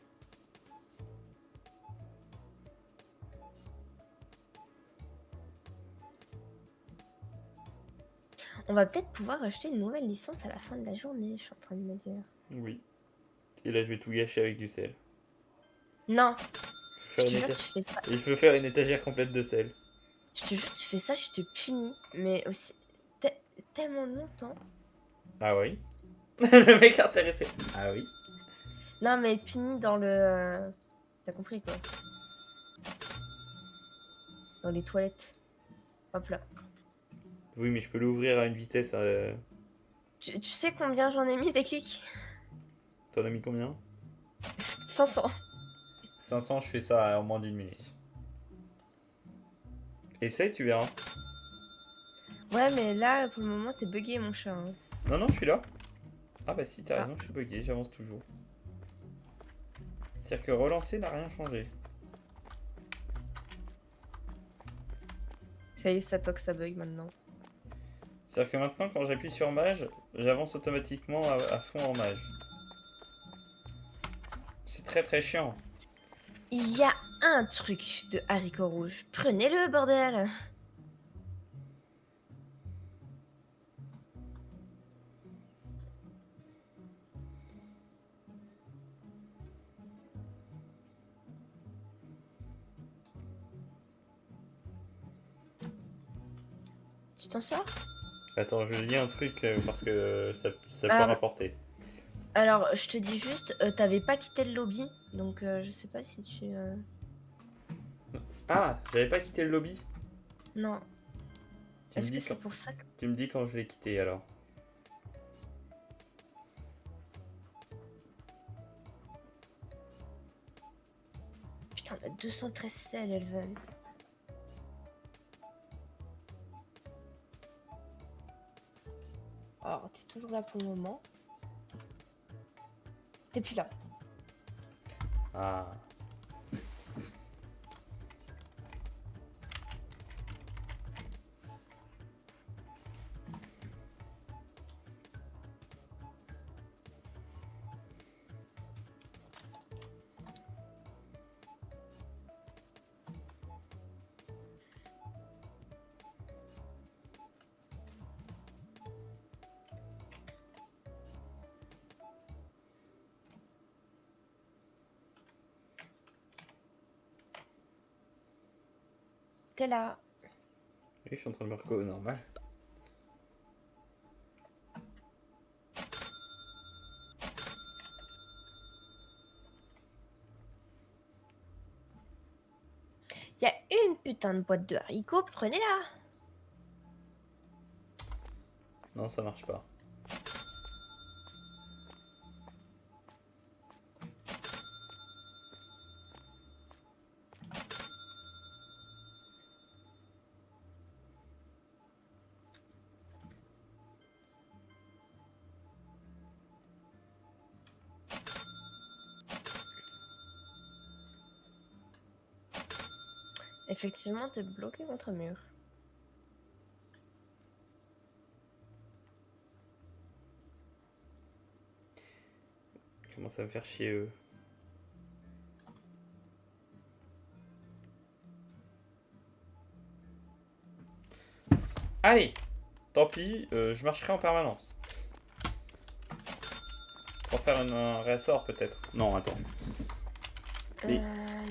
Speaker 2: On va peut-être pouvoir acheter une nouvelle licence à la fin de la journée, je suis en train de me dire.
Speaker 1: Oui. Et là, je vais tout gâcher avec du sel.
Speaker 2: Non,
Speaker 1: Je
Speaker 2: je
Speaker 1: peux
Speaker 2: te
Speaker 1: faire une
Speaker 2: jure,
Speaker 1: éta-
Speaker 2: tu fais ça.
Speaker 1: Et je peux faire une étagère complète de sel.
Speaker 2: Je te jure, tu fais ça, je te punis, mais aussi tellement longtemps.
Speaker 1: Ah oui? Le mec intéressé. Ah oui?
Speaker 2: Non, mais punis dans le... T'as compris, quoi. Dans les toilettes. Hop là.
Speaker 1: Oui, mais je peux l'ouvrir à une vitesse.
Speaker 2: Tu sais combien j'en ai mis des clics?
Speaker 1: T'en as mis combien?
Speaker 2: 500.
Speaker 1: 500, je fais ça en moins d'une minute. Essaye, tu verras.
Speaker 2: Ouais, mais là, pour le moment, t'es bugué, mon chat. Hein.
Speaker 1: Non, non, je suis là. Ah bah si, t'as
Speaker 2: Ah.
Speaker 1: raison, je suis bugué, j'avance toujours. C'est-à-dire que relancer n'a rien changé.
Speaker 2: Ça y est, c'est à toi que ça bug maintenant.
Speaker 1: C'est-à-dire que maintenant, quand j'appuie sur mage, j'avance automatiquement à fond en mage. C'est très très chiant.
Speaker 2: Il y a un truc de haricot rouge. Prenez-le, bordel. Tu t'en sors?
Speaker 1: Attends, je lis un truc parce que ça peut
Speaker 2: Ah.
Speaker 1: rapporter.
Speaker 2: Alors, je te dis juste, t'avais pas quitté le lobby, donc je sais pas si tu...
Speaker 1: Ah, j'avais pas quitté le lobby.
Speaker 2: Non.
Speaker 1: Tu me
Speaker 2: Est-ce que
Speaker 1: dis
Speaker 2: c'est
Speaker 1: quand...
Speaker 2: pour ça que...
Speaker 1: Tu me dis quand je l'ai quitté alors.
Speaker 2: Putain, on a 213 selles, Elven. Alors, t'es toujours là pour le moment. T'es plus là.
Speaker 1: Ah.
Speaker 2: T'es là.
Speaker 1: Oui, je suis en train de me recoller normal.
Speaker 2: Il y a une putain de boîte de haricots, prenez-la.
Speaker 1: Non, ça marche pas.
Speaker 2: Effectivement, t'es bloqué contre mur.
Speaker 1: commence à me faire chier eux. Allez, tant pis, je marcherai en permanence. Pour faire un réassort peut-être. Non, attends. Mais-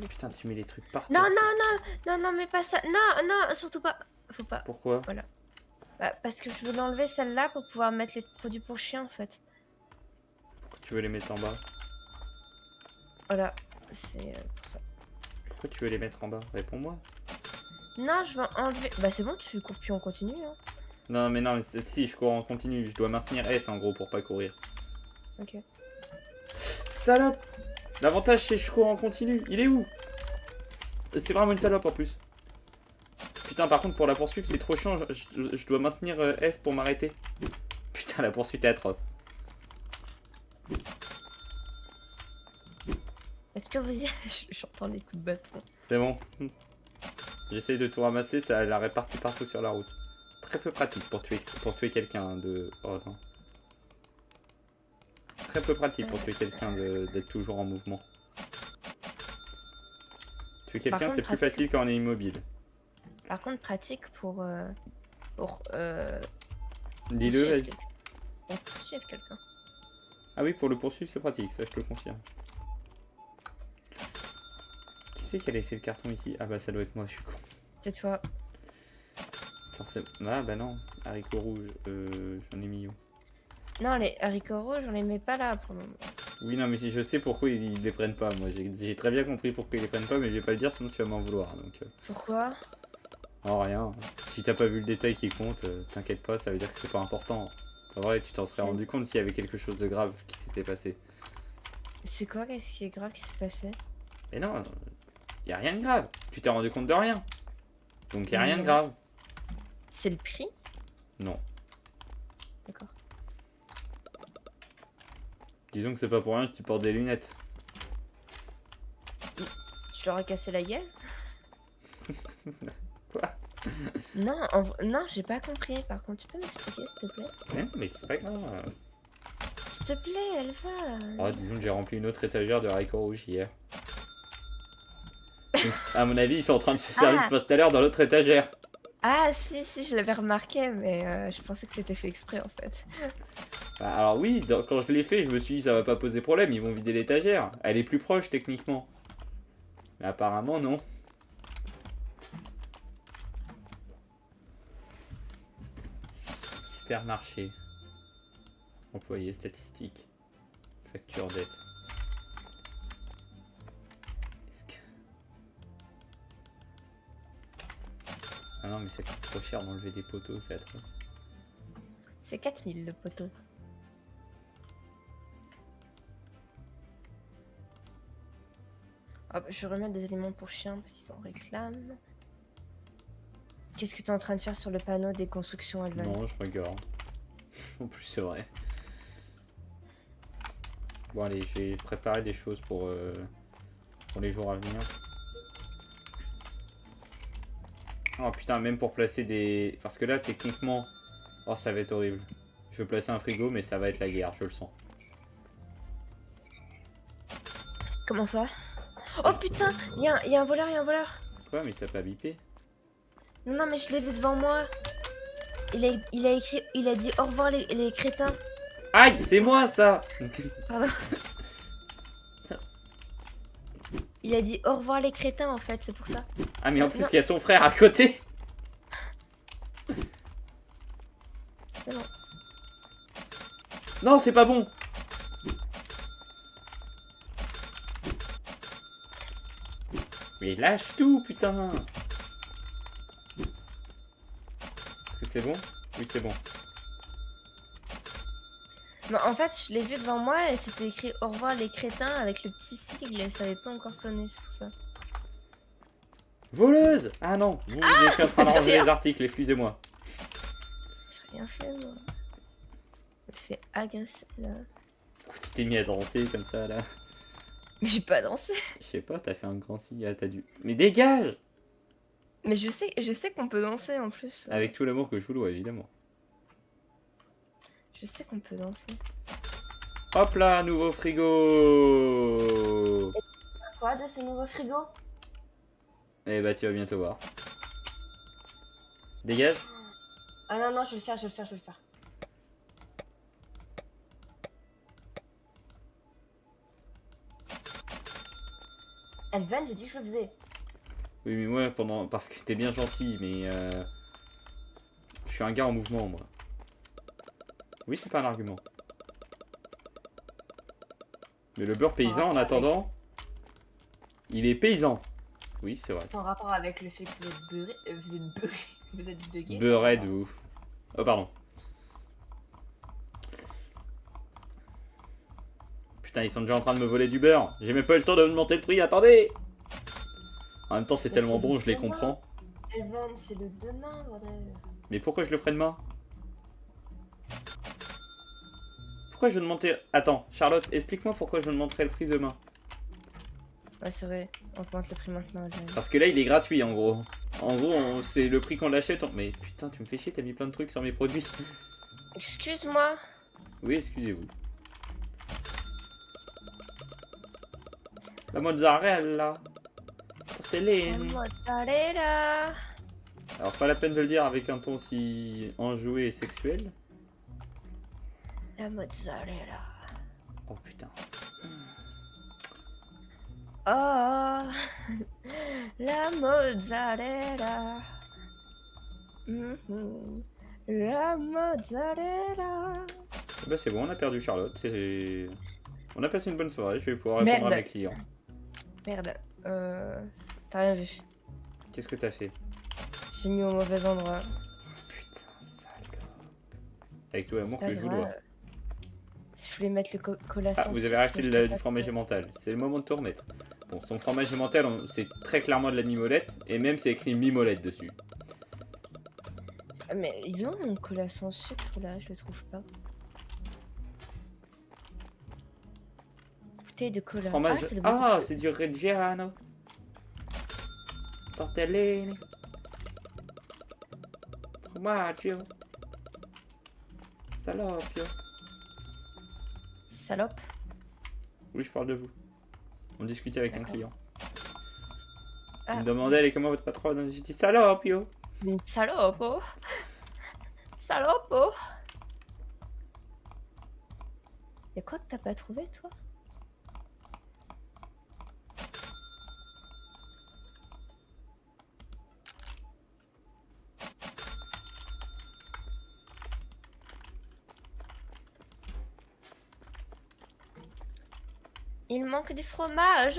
Speaker 1: Putain, tu mets les trucs par terre.
Speaker 2: Non, non, non, non, non, mais pas ça. Non, non, surtout pas. Faut pas.
Speaker 1: Pourquoi?
Speaker 2: Voilà. Bah, parce que je veux l'enlever celle-là pour pouvoir mettre les produits pour chien en fait.
Speaker 1: Pourquoi tu veux les mettre en bas?
Speaker 2: Voilà, c'est pour ça.
Speaker 1: Pourquoi tu veux les mettre en bas? Réponds-moi.
Speaker 2: Non, je vais enlever. Bah, c'est bon, tu cours plus en continu. Hein.
Speaker 1: Non, mais non, mais si, je cours en continu. Je dois maintenir S en gros pour pas courir.
Speaker 2: Ok.
Speaker 1: Salope! L'avantage c'est que je cours en continu. Il est où? C'est vraiment une salope en plus. Putain, par contre, pour la poursuivre, c'est trop chiant. Je dois maintenir S pour m'arrêter. Putain, la poursuite est atroce.
Speaker 2: Est-ce que vous y... J'entends des coups de bâton.
Speaker 1: C'est bon. J'essaye de tout ramasser, ça la répartit partout sur la route. Très peu pratique pour tuer quelqu'un de... Oh non. Très peu pratique pour tuer quelqu'un d'être toujours en mouvement. Tuer quelqu'un,
Speaker 2: contre,
Speaker 1: c'est plus facile quand on est immobile.
Speaker 2: Par contre, pratique pour
Speaker 1: Dis-le, vas-y.
Speaker 2: Pour poursuivre quelqu'un.
Speaker 1: Ah oui, pour le poursuivre, c'est pratique, ça je te le confirme. Qui c'est qui a laissé le carton ici? Ah bah ça doit être moi, je suis con.
Speaker 2: C'est toi.
Speaker 1: Forcément. Ah bah non, haricots rouges, j'en ai mis où?
Speaker 2: Non, les haricots rouges, on les met pas là pour le moment.
Speaker 1: Oui, non, mais si je sais pourquoi ils les prennent pas, moi j'ai très bien compris pourquoi ils les prennent pas, mais je vais pas le dire sinon tu vas m'en vouloir. Donc,
Speaker 2: Pourquoi?
Speaker 1: Oh, rien. Si t'as pas vu le détail qui compte, t'inquiète pas, ça veut dire que c'est pas important. En vrai, tu t'en serais rendu compte s'il y avait quelque chose de grave qui s'était passé.
Speaker 2: C'est quoi? Qu'est-ce qui est grave qui s'est passé?
Speaker 1: Mais non, y a rien de grave. Tu t'es rendu compte de rien. Donc y a rien de grave.
Speaker 2: C'est le prix?
Speaker 1: Non.
Speaker 2: D'accord.
Speaker 1: Disons que c'est pas pour rien que tu portes des lunettes.
Speaker 2: Tu leur as cassé la gueule?
Speaker 1: Quoi?
Speaker 2: Non, non, j'ai pas compris. Par contre, tu peux m'expliquer, s'il te plaît?
Speaker 1: Mais c'est pas grave.
Speaker 2: S'il te plaît, elle va.
Speaker 1: Oh, disons que j'ai rempli une autre étagère de haricots rouges hier. Donc, à mon avis, ils sont en train de se servir depuis tout à l'heure dans l'autre étagère.
Speaker 2: Ah, si, si, je l'avais remarqué, mais je pensais que c'était fait exprès en fait.
Speaker 1: Bah, alors oui, quand je l'ai fait, je me suis dit ça va pas poser problème, ils vont vider l'étagère. Elle est plus proche techniquement. Mais apparemment non. Supermarché. Employé statistique. Facture dette. Est-ce que... Ah non mais ça coûte trop cher d'enlever des poteaux, c'est atroce.
Speaker 2: C'est 4000 le poteau. Hop, je vais remettre des aliments pour chiens parce qu'ils en réclament. Qu'est-ce que tu es en train de faire sur le panneau des constructions Alvan?
Speaker 1: Non, je regarde. En plus, c'est vrai. Bon, allez, je vais préparer des choses pour les jours à venir. Oh putain, même pour placer des... Parce que là, techniquement... Oh, ça va être horrible. Je veux placer un frigo, mais ça va être la guerre, je le sens.
Speaker 2: Comment ça? Oh putain, il y a un voleur, il y a un voleur.
Speaker 1: Quoi? Mais ça peut bipé?
Speaker 2: Non, non, mais je l'ai vu devant moi. Il a écrit, il a dit au revoir les crétins.
Speaker 1: Aïe, c'est moi ça!
Speaker 2: Pardon. Il a dit au revoir les crétins en fait, c'est pour ça.
Speaker 1: Ah mais en plus
Speaker 2: Non.
Speaker 1: il y a son frère à côté!
Speaker 2: C'est bon.
Speaker 1: Non, c'est pas bon! Mais lâche tout, putain! Est-ce que c'est bon? Oui, c'est bon.
Speaker 2: Non, en fait, je l'ai vu devant moi et c'était écrit au revoir les crétins avec le petit sigle et ça avait pas encore sonné, c'est pour ça.
Speaker 1: Voleuse! Ah non, vous étiez en train de ranger les articles, excusez-moi.
Speaker 2: J'ai rien fait moi. Je me fais agresser là.
Speaker 1: Pourquoi tu t'es mis à danser comme ça là?
Speaker 2: Mais j'ai pas dansé.
Speaker 1: Je sais pas, t'as fait un grand signe, ah, t'as dû... Mais dégage!
Speaker 2: Mais je sais qu'on peut danser en plus.
Speaker 1: Avec tout l'amour que je vous loue, évidemment.
Speaker 2: Je sais qu'on peut danser.
Speaker 1: Hop là, nouveau frigo.
Speaker 2: Quoi de ce nouveau frigo?
Speaker 1: Eh bah tu vas bientôt voir. Dégage.
Speaker 2: Ah non, non, je vais le faire, je vais le faire, je vais le faire. Elven, j'ai dit que je le faisais.
Speaker 1: Oui mais moi parce que t'es bien gentil mais je suis un gars en mouvement moi. Oui c'est pas un argument. Mais le beurre
Speaker 2: C'est en
Speaker 1: paysan en
Speaker 2: rapport avec...
Speaker 1: attendant, il est paysan. Oui c'est vrai.
Speaker 2: C'est en rapport avec le fait que vous êtes beurré... vous êtes beurré... vous êtes bugué,
Speaker 1: Beurré
Speaker 2: pardon.
Speaker 1: de ouf. Oh pardon. Putain ils sont déjà en train de me voler du beurre. J'ai même pas eu le temps de monter le prix, attendez. En même temps c'est
Speaker 2: Mais
Speaker 1: tellement
Speaker 2: fais-le
Speaker 1: bon je les
Speaker 2: demain.
Speaker 1: comprends.
Speaker 2: Elven, fais-le demain, bordel.
Speaker 1: Mais pourquoi je le ferais demain? Pourquoi je ne monter... Attends, Charlotte, explique-moi pourquoi je ne monterai le prix demain.
Speaker 2: Ouais, c'est vrai, on augmente le prix maintenant, Elven.
Speaker 1: Parce que là, il est gratuit, en gros. En gros, c'est le prix qu'on l'achète. Mais putain, tu me fais chier, t'as mis plein de trucs sur mes produits.
Speaker 2: Excuse-moi.
Speaker 1: Oui, excusez-vous. La mozzarella.
Speaker 2: La
Speaker 1: Tortellini.
Speaker 2: mozzarella.
Speaker 1: Alors, pas la peine de le dire avec un ton si enjoué et sexuel.
Speaker 2: La mozzarella.
Speaker 1: Oh putain.
Speaker 2: Oh, la mozzarella. Mhm. La mozzarella.
Speaker 1: Bah, c'est bon, on a perdu Charlotte. On a passé une bonne soirée. Je vais pouvoir répondre à
Speaker 2: Merde.
Speaker 1: mes clients.
Speaker 2: Merde. T'as rien vu.
Speaker 1: Qu'est-ce que t'as fait?
Speaker 2: J'ai mis au mauvais endroit.
Speaker 1: Putain, salope. Avec tout l'amour
Speaker 2: Pas
Speaker 1: que je vous
Speaker 2: grave.
Speaker 1: dois.
Speaker 2: Je voulais mettre le cola
Speaker 1: Ah,
Speaker 2: sans
Speaker 1: vous avez
Speaker 2: sucre,
Speaker 1: racheté
Speaker 2: mais je peux
Speaker 1: du
Speaker 2: pas
Speaker 1: fromage
Speaker 2: trouver.
Speaker 1: emmental. C'est le moment de tout remettre. Bon, son fromage emmental, c'est très clairement de la mimolette. Et même, c'est écrit mimolette dessus.
Speaker 2: Ah, mais il est où mon cola sans sucre là? Je le trouve pas. Bouteille de cola.
Speaker 1: Fromage...
Speaker 2: Ah, c'est le
Speaker 1: Ah,
Speaker 2: bouteille.
Speaker 1: c'est du Reggiano. Tortellini. Formaggio. Salopio.
Speaker 2: Salope.
Speaker 1: Oui, je parle de vous. On discutait avec un
Speaker 2: D'accord.
Speaker 1: client.
Speaker 2: Ah.
Speaker 1: Il me demandait, elle est comment votre patronne? J'ai dit salopio.
Speaker 2: Une salope, oh. Salope, oh. Y'a quoi que t'as pas trouvé, toi? Il manque du fromage.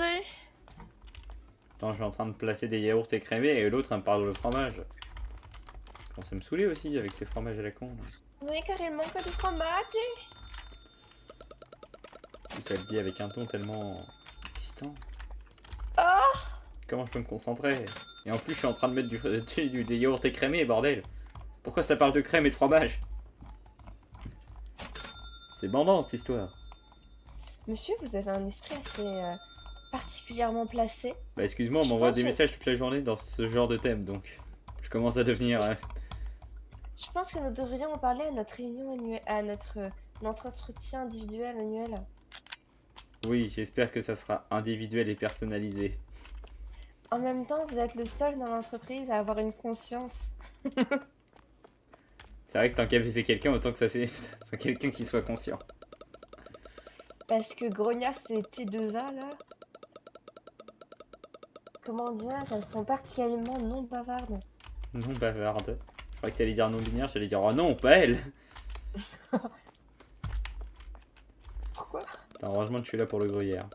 Speaker 1: Attends, je suis en train de placer des yaourts écrémés et l'autre, elle me parle de fromage. Je commence à me saouler aussi avec ces fromages à la con. Là.
Speaker 2: Oui, car il manque du fromage.
Speaker 1: Tout ça le dit avec un ton tellement excitant.
Speaker 2: Oh.
Speaker 1: Comment je peux me concentrer? Et en plus, je suis en train de mettre des yaourts écrémés, bordel. Pourquoi ça parle de crème et de fromage? C'est bandant cette histoire.
Speaker 2: Monsieur, vous avez un esprit assez particulièrement placé.
Speaker 1: Bah excuse-moi, on
Speaker 2: Je
Speaker 1: m'envoie
Speaker 2: pense
Speaker 1: des
Speaker 2: que-
Speaker 1: messages toute la journée dans ce genre de thème, donc je commence à devenir...
Speaker 2: Je pense que nous devrions en parler à notre réunion annuelle, à notre entretien individuel annuel.
Speaker 1: Oui, j'espère que ça sera individuel et personnalisé.
Speaker 2: En même temps, vous êtes le seul dans l'entreprise à avoir une conscience.
Speaker 1: C'est vrai que tant qu'à viser quelqu'un, autant que ça soit quelqu'un qui soit conscient.
Speaker 2: Parce que Grognas et T2A, là, comment dire, elles sont particulièrement non bavardes.
Speaker 1: Non bavarde. Je croyais que t'allais dire non binaire, j'allais dire oh non, pas elle.
Speaker 2: Pourquoi?
Speaker 1: Attends, heureusement que je suis là pour le gruyère.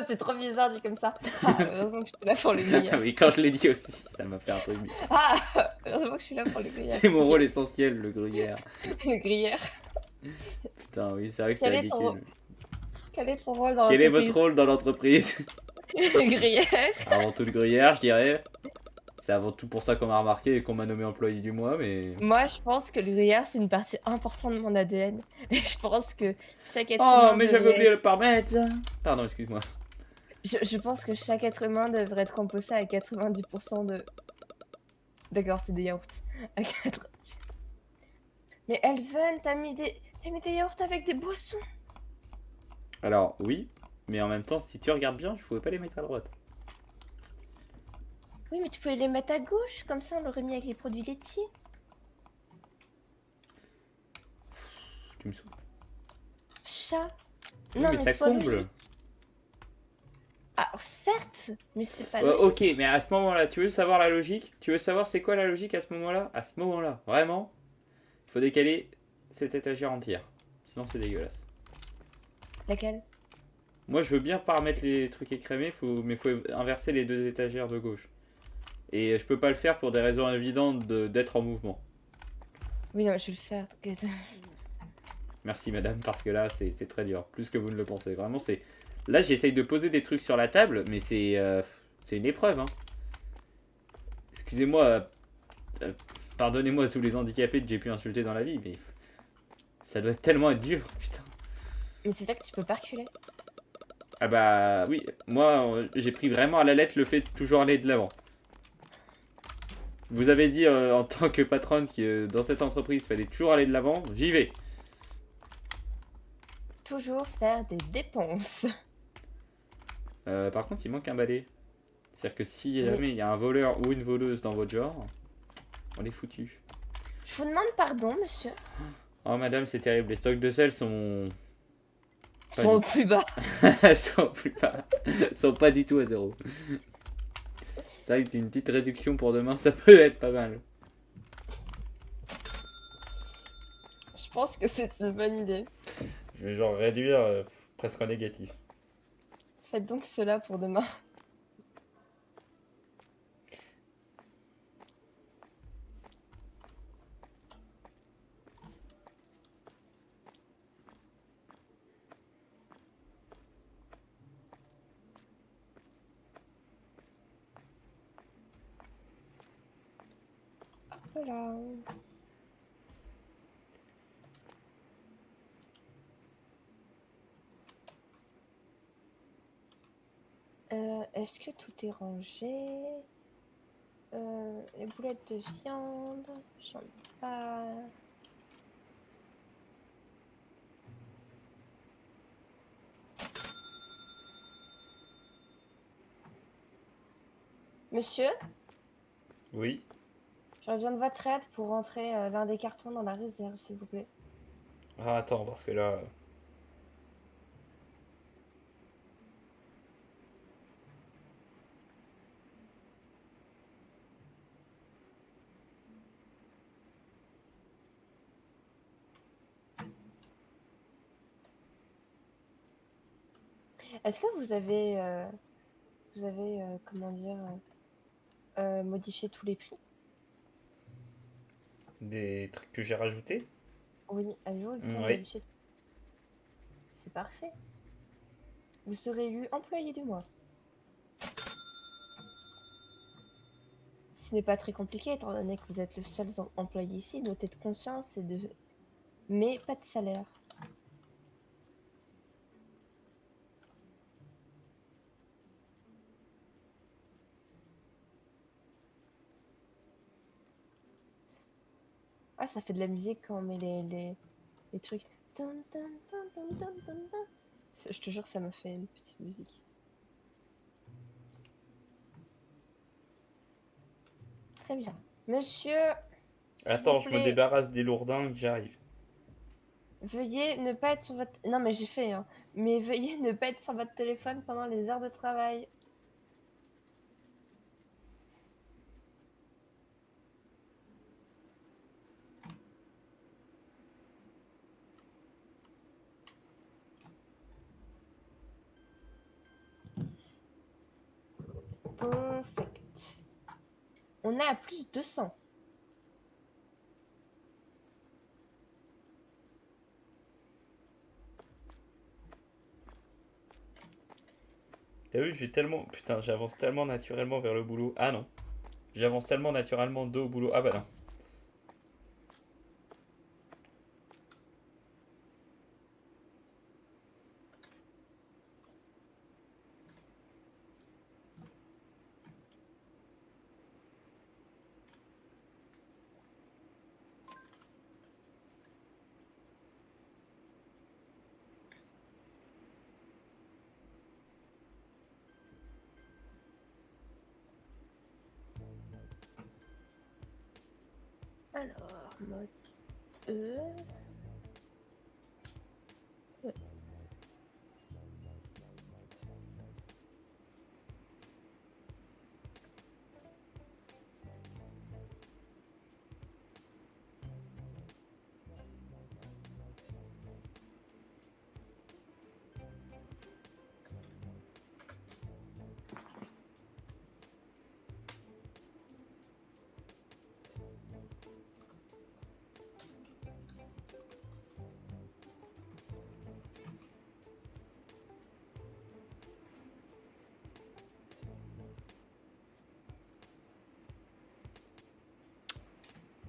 Speaker 2: C'est trop bizarre dit comme ça. Ah, heureusement que je suis là pour le
Speaker 1: Ah
Speaker 2: gruyère.
Speaker 1: oui, quand je l'ai dit aussi, ça m'a fait un truc bizarre.
Speaker 2: Ah, heureusement que je suis là pour le gruyère.
Speaker 1: C'est mon rôle essentiel, le gruyère.
Speaker 2: Le gruyère.
Speaker 1: Putain, oui, c'est vrai que c'est
Speaker 2: Quel est ton-
Speaker 1: ridicule.
Speaker 2: Quel est ton rôle dans
Speaker 1: Quel est
Speaker 2: l'entreprise?
Speaker 1: votre rôle dans l'entreprise?
Speaker 2: Le gruyère.
Speaker 1: Avant tout le gruyère, je dirais. C'est avant tout pour ça qu'on m'a remarqué et qu'on m'a nommé employé du mois, mais...
Speaker 2: Moi, je pense que le gruyère, c'est une partie importante de mon ADN. Et je pense que chaque être
Speaker 1: Oh,
Speaker 2: humain
Speaker 1: mais j'avais
Speaker 2: devrait
Speaker 1: oublié le paramètre. Pardon, excuse-moi.
Speaker 2: Je pense que chaque être humain devrait être composé à 90% de... D'accord, c'est des yaourts. À 4... Mais Elven, Eh, mais des yaourts avec des boissons.
Speaker 1: Alors, oui, mais en même temps, si tu regardes bien, il faut pas les mettre à droite.
Speaker 2: Oui, mais tu pouvais les mettre à gauche, comme ça on l'aurait mis avec les produits laitiers.
Speaker 1: Tu me saoules.
Speaker 2: Chat.
Speaker 1: Oui,
Speaker 2: Non,
Speaker 1: mais
Speaker 2: mais
Speaker 1: ça
Speaker 2: sois
Speaker 1: comble.
Speaker 2: logique. Alors, certes, mais c'est pas
Speaker 1: Ok,
Speaker 2: logique.
Speaker 1: mais à ce moment-là, tu veux savoir la logique? Tu veux savoir c'est quoi la logique à ce moment-là? À ce moment-là, vraiment, il faut décaler cette étagère entière. Sinon, c'est dégueulasse.
Speaker 2: Laquelle?
Speaker 1: Moi, je veux bien pas remettre les trucs écrémés, mais faut inverser les deux étagères de gauche. Et je peux pas le faire pour des raisons évidentes d'être en mouvement.
Speaker 2: Oui, non, mais je vais le faire, t'inquiète.
Speaker 1: Merci madame, parce que là, c'est très dur. Plus que vous ne le pensez. Vraiment, c'est... Là, j'essaye de poser des trucs sur la table, mais c'est une épreuve. Hein. Excusez-moi, euh, pardonnez-moi à tous les handicapés que j'ai pu insulter dans la vie, mais ça doit tellement être dur, putain.
Speaker 2: Mais c'est ça que tu peux pas reculer.
Speaker 1: Ah bah oui, moi, j'ai pris vraiment à la lettre le fait de toujours aller de l'avant. Vous avez dit en tant que patronne que dans cette entreprise, il fallait toujours aller de l'avant, j'y vais.
Speaker 2: Toujours faire des dépenses.
Speaker 1: Par contre, il manque un balai. C'est-à-dire que si
Speaker 2: Oui.
Speaker 1: jamais il y a un voleur ou une voleuse dans votre genre, on est foutu.
Speaker 2: Je vous demande pardon, monsieur.
Speaker 1: Oh madame, c'est terrible. Les stocks de sel sont pas
Speaker 2: Sont
Speaker 1: du
Speaker 2: au plus bas.
Speaker 1: sont plus pas sont pas du tout à zéro. Ça, une petite réduction pour demain, ça peut être pas mal.
Speaker 2: Je pense que c'est une bonne idée.
Speaker 1: Je vais genre réduire presque en négatif.
Speaker 2: Faites donc cela pour demain. Voilà. Est-ce que tout est rangé? Les boulettes de viande, j'en ai pas. Monsieur,
Speaker 1: Oui.
Speaker 2: j'aurais besoin de votre aide pour rentrer l'un des cartons dans la réserve, s'il vous plaît.
Speaker 1: Ah, attends, parce que là.
Speaker 2: Est-ce que vous avez comment dire, modifié tous les prix?
Speaker 1: Des trucs que j'ai rajoutés.
Speaker 2: Oui, avez-vous eu le temps de
Speaker 1: Oui.
Speaker 2: modifier? C'est parfait. Vous serez élu employé du mois. Ce n'est pas très compliqué étant donné que vous êtes le seul employé ici. Notez de conscience et de... Mais pas de salaire. Ah, ça fait de la musique quand on met les trucs. Dun, dun, dun, dun, dun, dun, dun. Je te jure, ça me fait une petite musique. Très bien. Monsieur, s'il vous
Speaker 1: Attends, je me
Speaker 2: plaît,
Speaker 1: débarrasse des lourdins, j'arrive.
Speaker 2: veuillez ne pas être sur votre... Non, mais j'ai fait, hein. Mais veuillez ne pas être sur votre téléphone pendant les heures de travail. Perfect. On est à plus 200.
Speaker 1: T'as vu, j'ai tellement. Putain, j'avance tellement naturellement vers le boulot. Ah non. J'avance tellement naturellement dos au boulot. Ah bah non.
Speaker 2: Alors, mode E.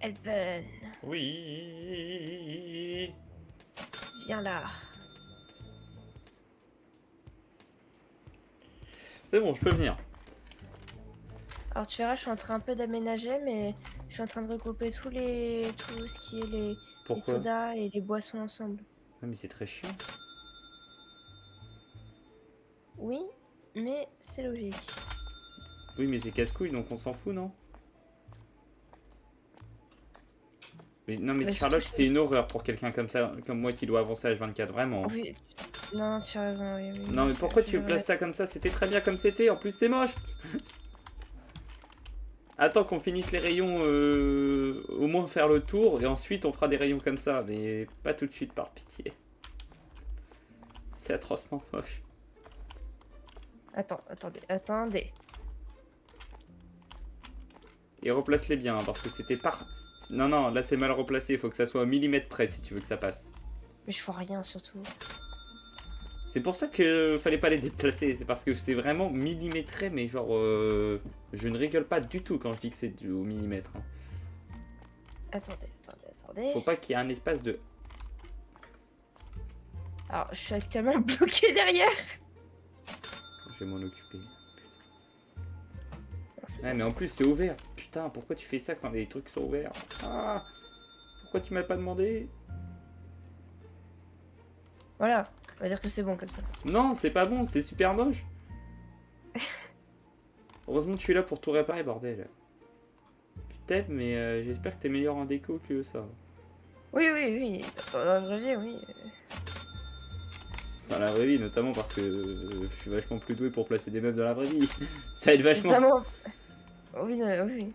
Speaker 2: Elven,
Speaker 1: Oui.
Speaker 2: viens là.
Speaker 1: C'est bon, je peux venir.
Speaker 2: Alors tu verras, je suis en train un peu d'aménager, mais je suis en train de regrouper tout ce qui est les
Speaker 1: Pourquoi?
Speaker 2: sodas et les boissons ensemble.
Speaker 1: Ah, mais c'est très chiant.
Speaker 2: Oui, mais c'est logique.
Speaker 1: Oui, mais c'est casse-couille, donc on s'en fout, non? Mais non, mais
Speaker 2: Mais
Speaker 1: Charlotte,
Speaker 2: surtout,
Speaker 1: c'est une horreur pour quelqu'un comme ça, comme moi qui doit avancer à H24, vraiment.
Speaker 2: oui, non, tu as raison, oui, oui.
Speaker 1: Non, mais pourquoi tu
Speaker 2: le
Speaker 1: places ça comme ça? C'était très bien comme c'était, en plus c'est moche. Attends qu'on finisse les rayons, au moins faire le tour, et ensuite on fera des rayons comme ça, mais pas tout de suite par pitié. C'est atrocement moche.
Speaker 2: Attendez.
Speaker 1: Et replace-les bien, hein, parce que c'était par... Non, non, là c'est mal replacé, il faut que ça soit au millimètre près si tu veux que ça passe.
Speaker 2: Mais je vois rien surtout.
Speaker 1: C'est pour ça que fallait pas les déplacer, c'est parce que c'est vraiment millimétré, mais genre... je ne rigole pas du tout quand je dis que c'est au millimètre. Hein.
Speaker 2: Attendez.
Speaker 1: Faut pas qu'il y ait un espace de...
Speaker 2: Alors, je suis actuellement bloquée derrière.
Speaker 1: Je vais m'en occuper.
Speaker 2: Non, c'est
Speaker 1: Ouais,
Speaker 2: bon,
Speaker 1: mais en
Speaker 2: c'est
Speaker 1: plus c'est ouvert. Putain, pourquoi tu fais ça quand les trucs sont ouverts? Ah, pourquoi tu m'as pas demandé?
Speaker 2: bon. Voilà, on va dire que c'est bon comme ça.
Speaker 1: Non, c'est pas bon, c'est super moche. Heureusement que je suis là pour tout réparer, bordel. Je t'aime, mais j'espère que t'es meilleur en déco que ça.
Speaker 2: Oui. Dans la vraie vie, oui.
Speaker 1: Dans la vraie vie, notamment parce que je suis vachement plus doué pour placer des meubles dans la vraie vie. Ça aide vachement.
Speaker 2: Notamment... Oui.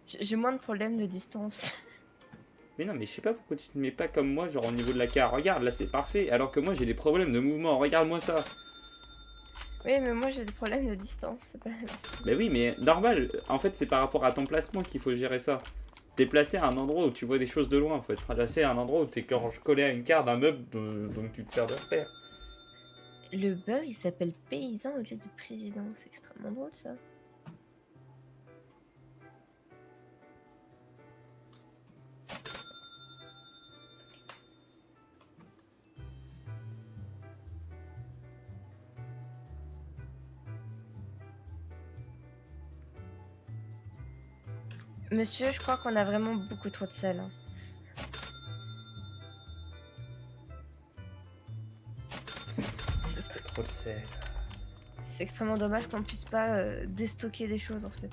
Speaker 2: J'ai moins de problèmes de distance.
Speaker 1: Mais non, mais je sais pas pourquoi tu te mets pas comme moi, genre au niveau de la carte. Regarde, là c'est parfait, alors que moi j'ai des problèmes de mouvement. Regarde-moi ça.
Speaker 2: Oui, mais moi j'ai des problèmes de distance, c'est pas la même chose.
Speaker 1: Bah oui, mais normal. En fait, c'est par rapport à ton placement qu'il faut gérer ça. T'es placé à un endroit où tu vois des choses de loin. Faut être placé à un endroit où t'es collé à une carte d'un meuble donc tu te sers de repère.
Speaker 2: Le bug, il s'appelle paysan au lieu de président. C'est extrêmement drôle ça. Monsieur, je crois qu'on a vraiment beaucoup trop de sel. Hein.
Speaker 1: Trop de sel.
Speaker 2: C'est extrêmement dommage qu'on puisse pas déstocker des choses en fait.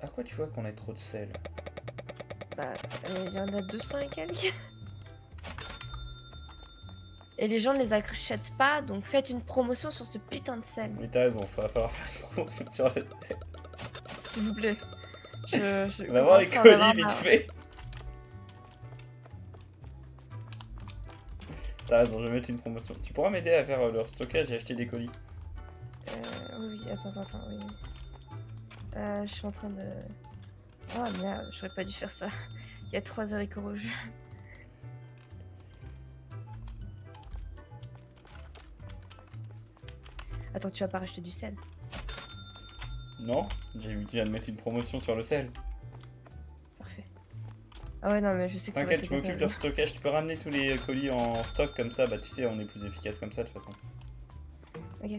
Speaker 1: À quoi tu vois qu'on a trop de sel?
Speaker 2: Bah, il y en a 200 et quelques. Et les gens ne les achètent pas, donc faites une promotion sur ce putain de sel.
Speaker 1: Mais t'as raison, va falloir faire une promotion sur le sel.
Speaker 2: S'il vous plaît. Je
Speaker 1: On va voir les
Speaker 2: commence à en avoir
Speaker 1: colis vite
Speaker 2: marre.
Speaker 1: fait. T'as raison, je vais mettre une promotion. Tu pourras m'aider à faire leur stockage et acheter des colis.
Speaker 2: Oui, attends, oui. Je suis en train de... Oh merde, j'aurais pas dû faire ça. Il y a 3 haricots rouges. Attends, tu vas pas racheter du sel?
Speaker 1: Non, j'ai viens de mettre une promotion sur le sel.
Speaker 2: Parfait. Ah ouais, non, mais je sais que
Speaker 1: T'inquiète, je m'occupe de leur stockage. Tu peux ramener tous les colis en stock comme ça, bah tu sais, on est plus efficace comme ça de toute façon.
Speaker 2: Ok.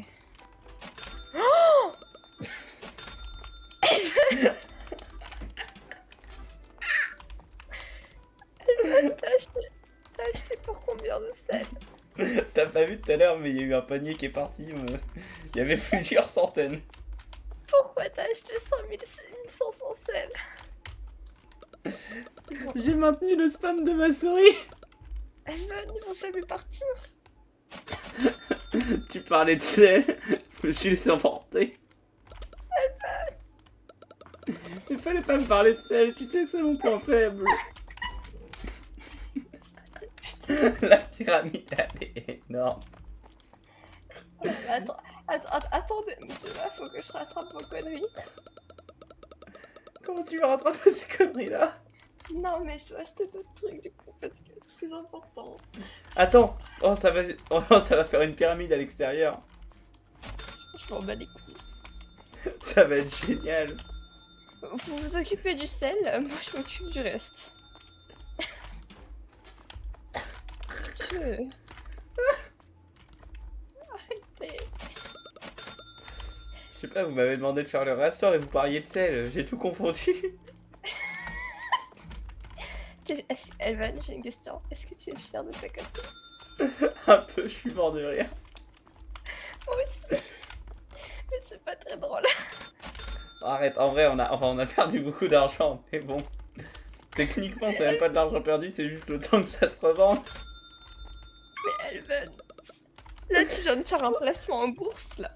Speaker 2: T'as acheté pour combien de sel?
Speaker 1: T'as pas vu tout à l'heure, mais il y a eu un panier qui est parti. Il y avait plusieurs centaines.
Speaker 2: Pourquoi t'as acheté 100 500 sel?
Speaker 1: J'ai maintenu le spam de ma souris.
Speaker 2: Elven, ils vont jamais partir.
Speaker 1: Tu parlais de sel, je me suis laissé emporter. Il fallait pas me parler de sel, tu sais que c'est mon point faible. La pyramide, elle est énorme.
Speaker 2: Attendez, monsieur, là, faut que je rattrape vos conneries.
Speaker 1: Comment tu vas rattraper ces conneries-là?
Speaker 2: Non, mais je dois acheter d'autres trucs, du coup, parce que c'est important.
Speaker 1: Attends, oh ça va faire une pyramide à l'extérieur.
Speaker 2: Je m'en bats les couilles.
Speaker 1: Ça va être génial.
Speaker 2: Vous vous occupez du sel, moi je m'occupe du reste. Je... Arrêtez.
Speaker 1: Je sais pas, vous m'avez demandé de faire le ressort et vous parliez de sel, j'ai tout confondu.
Speaker 2: Elvan, j'ai une question. Est-ce que tu es fier de ta copine?
Speaker 1: Un peu, je suis mort de rire.
Speaker 2: Moi aussi. Mais c'est pas très drôle.
Speaker 1: Arrête, en vrai, on a perdu beaucoup d'argent, mais bon. Techniquement, c'est même pas de l'argent perdu, c'est juste le temps que ça se revende.
Speaker 2: Mais Elvan, là tu viens de faire un placement en bourse là.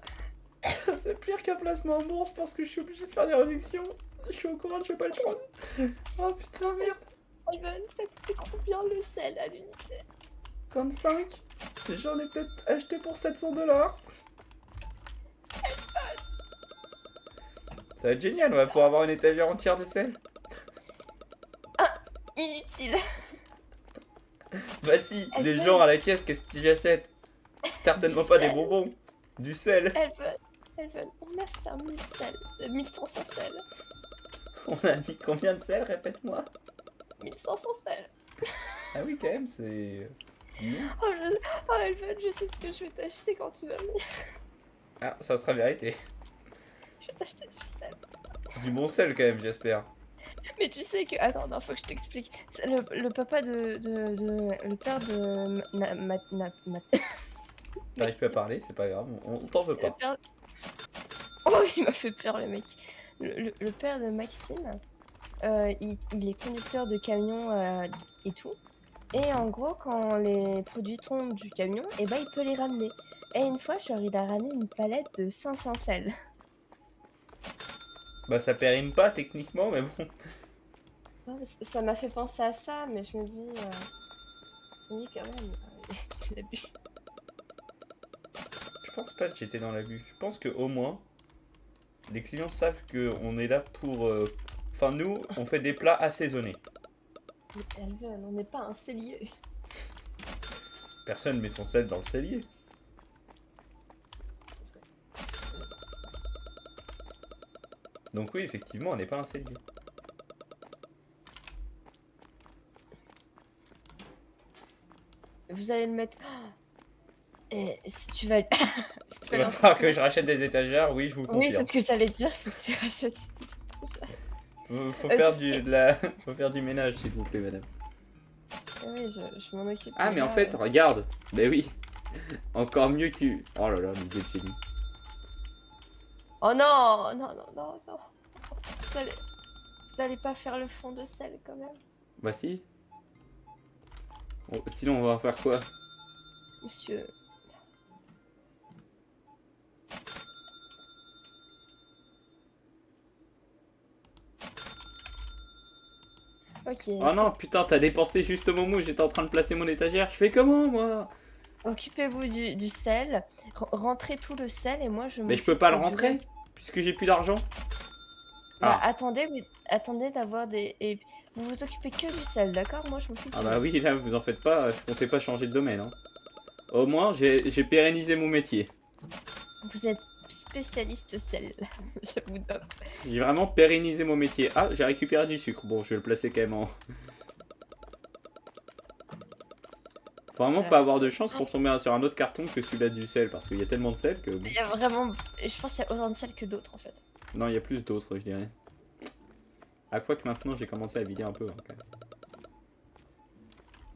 Speaker 1: C'est pire qu'un placement en bourse parce que je suis obligé de faire des réductions. Je suis au courant, je fais pas le choix. Oh putain, merde.
Speaker 2: Elvan, ça coûte combien le sel à l'unité?
Speaker 1: 25. J'en ai peut-être acheté pour 700 $. Ça va être génial, on va pouvoir avoir une étagère entière de sel.
Speaker 2: Inutile.
Speaker 1: Bah si, les gens à la caisse, qu'est-ce qu'ils achètent? Certainement pas des bonbons. Du sel.
Speaker 2: Elvan, on a 5000 sel, 1500 sel.
Speaker 1: On a mis combien de sel, répète-moi?
Speaker 2: 1500 sel.
Speaker 1: Ah oui, quand même, c'est...
Speaker 2: Oh Elvan, je sais ce que je vais t'acheter quand tu vas venir.
Speaker 1: Ah, ça sera vérité.
Speaker 2: Je vais t'acheter du sel.
Speaker 1: Du bon sel quand même, j'espère.
Speaker 2: Mais tu sais que... Attends, non, faut que je t'explique. Le papa le père de...
Speaker 1: T'arrives pas à parler, c'est pas grave, on t'en veut
Speaker 2: Le
Speaker 1: pas.
Speaker 2: père... Oh, il m'a fait peur, le mec. Le père de Maxime, il est conducteur de camion et tout. Et en gros, quand les produits tombent du camion, et ben il peut les ramener. Et une fois, genre, il a ramené une palette de 500 sels.
Speaker 1: Bah ça périme pas techniquement, mais bon.
Speaker 2: Ouais, ça m'a fait penser à ça, mais je me dis quand même, il a bu.
Speaker 1: Je pense pas que j'étais dans l'abus. Je pense que au moins, les clients savent que on est là pour... Enfin nous, on fait des plats assaisonnés.
Speaker 2: Mais Elven, on n'est pas un cellier.
Speaker 1: Personne met son sel dans le cellier. Donc oui, effectivement, on n'est pas un cellier.
Speaker 2: Vous allez le mettre... Et si tu vas... si tu
Speaker 1: Il va falloir que je rachète des étagères, oui, je vous confirme.
Speaker 2: Oui, c'est ce que j'allais dire, faut que tu rachètes.
Speaker 1: Faut faire faut faire du ménage, s'il vous plaît, madame.
Speaker 2: Oui, je m'en occupe.
Speaker 1: Ah, mais en fait, regarde. Ben oui. Encore mieux que... Oh là là, l'idée de génie.
Speaker 2: Oh non, non, non, non, non. Vous allez pas faire le fond de sel quand même.
Speaker 1: Bah si. Bon, sinon, on va faire quoi?
Speaker 2: Monsieur... Ok.
Speaker 1: Oh non, putain, t'as dépensé juste au moment où j'étais en train de placer mon étagère. Je fais comment, moi?
Speaker 2: Occupez-vous du sel. Rentrez tout le sel et moi je...
Speaker 1: Mais je peux pas le rentrer, puisque j'ai plus d'argent.
Speaker 2: Bah,
Speaker 1: Ah.
Speaker 2: attendez d'avoir des... Et vous vous occupez que du sel, d'accord? Moi je m'occupe...
Speaker 1: Ah bah oui, là, vous en faites pas, je comptais pas changer de domaine. Hein. Au moins, j'ai pérennisé mon métier.
Speaker 2: Vous êtes spécialiste sel, je vous donne.
Speaker 1: J'ai vraiment pérennisé mon métier. Ah, j'ai récupéré du sucre. Bon, je vais le placer quand même en... Faut vraiment pas avoir de chance pour tomber sur un autre carton que celui-là du sel, parce qu'il y a tellement de sel que...
Speaker 2: Il y a vraiment... Je pense qu'il y a autant de sel que d'autres en fait.
Speaker 1: Non, il y a plus d'autres, je dirais. À quoi que maintenant, j'ai commencé à vider un peu. Hein, quand même.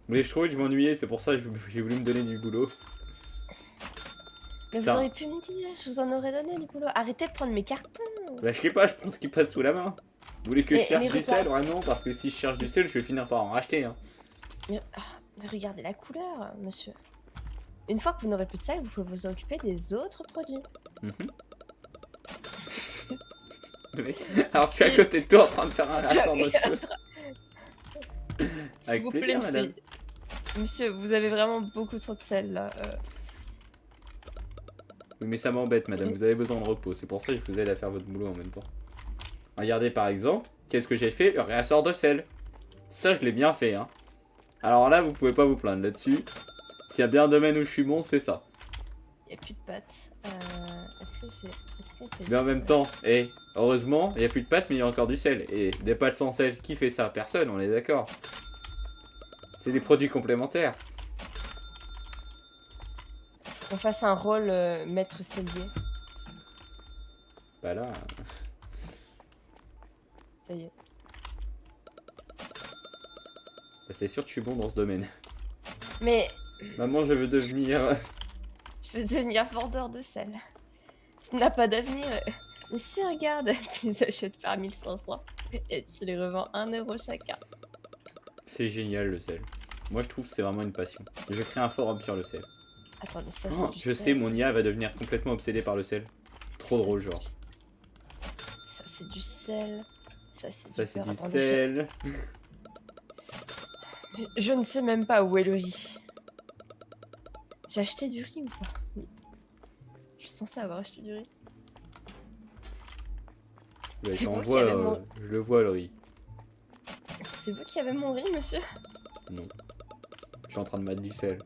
Speaker 1: Mais je trouvais que je m'ennuyais, c'est pour ça que j'ai voulu me donner du boulot.
Speaker 2: Mais
Speaker 1: Putain.
Speaker 2: vous auriez pu me dire, je vous en aurais donné du boulot. Arrêtez de prendre mes cartons.
Speaker 1: Bah je sais pas, je pense qu'il passe sous la main. Vous voulez que je cherche
Speaker 2: mais
Speaker 1: du
Speaker 2: regarde.
Speaker 1: sel vraiment? Parce que si je cherche du sel, je vais finir par en racheter. Hein.
Speaker 2: Mais regardez la couleur, monsieur. Une fois que vous n'aurez plus de sel, vous pouvez vous occuper des autres produits.
Speaker 1: Mhm. Mais- Alors tu es à côté de toi en train de faire un rassort d'autre chose.
Speaker 2: S'il
Speaker 1: Avec
Speaker 2: vous
Speaker 1: plaisir,
Speaker 2: plaît,
Speaker 1: madame.
Speaker 2: Monsieur, vous avez vraiment beaucoup trop de sel là.
Speaker 1: Oui, mais ça m'embête, madame.
Speaker 2: Oui.
Speaker 1: Vous avez besoin de repos. C'est pour ça que je vous aide à faire votre boulot en même temps. Regardez par exemple, qu'est-ce que j'ai fait? Le réassort de sel. Ça, je l'ai bien fait. Hein. Alors là, vous pouvez pas vous plaindre là-dessus. S'il y a bien un domaine où je suis bon, c'est ça.
Speaker 2: Il n'y a plus de pâtes. Est-ce que j'ai...
Speaker 1: Mais en même temps, heureusement, il n'y a plus de pâtes, mais il y a encore du sel. Et des pâtes sans sel, qui fait ça? Personne, on est d'accord. C'est des produits complémentaires.
Speaker 2: On fasse un rôle maître cellier.
Speaker 1: Bah là,
Speaker 2: Ça y est.
Speaker 1: bah, c'est sûr que je suis bon dans ce domaine.
Speaker 2: Mais
Speaker 1: Maman, je veux devenir...
Speaker 2: je veux devenir vendeur de sel. Ça n'a pas d'avenir. Ici, regarde, tu les achètes par 1500 et tu les revends 1 euro chacun.
Speaker 1: C'est génial le sel. Moi, je trouve que c'est vraiment une passion. Je vais créer un forum sur le sel.
Speaker 2: Attendez, ça
Speaker 1: Oh,
Speaker 2: c'est du
Speaker 1: je
Speaker 2: sel.
Speaker 1: sais, mon IA va devenir complètement obsédé par le sel. Trop drôle, genre.
Speaker 2: Ça c'est du sel. Ça c'est
Speaker 1: Ça,
Speaker 2: du
Speaker 1: c'est
Speaker 2: beurre.
Speaker 1: du
Speaker 2: Attendez,
Speaker 1: sel.
Speaker 2: je ne sais même pas où est le riz. J'ai acheté du riz ou pas? Oui. Je suis censée avoir acheté du riz.
Speaker 1: Ouais,
Speaker 2: C'est
Speaker 1: j'en
Speaker 2: vous qui
Speaker 1: vois,
Speaker 2: avez mon-
Speaker 1: je le vois, le riz.
Speaker 2: C'est vous qui avez mon riz, monsieur?
Speaker 1: Non. Je suis en train de mettre du sel.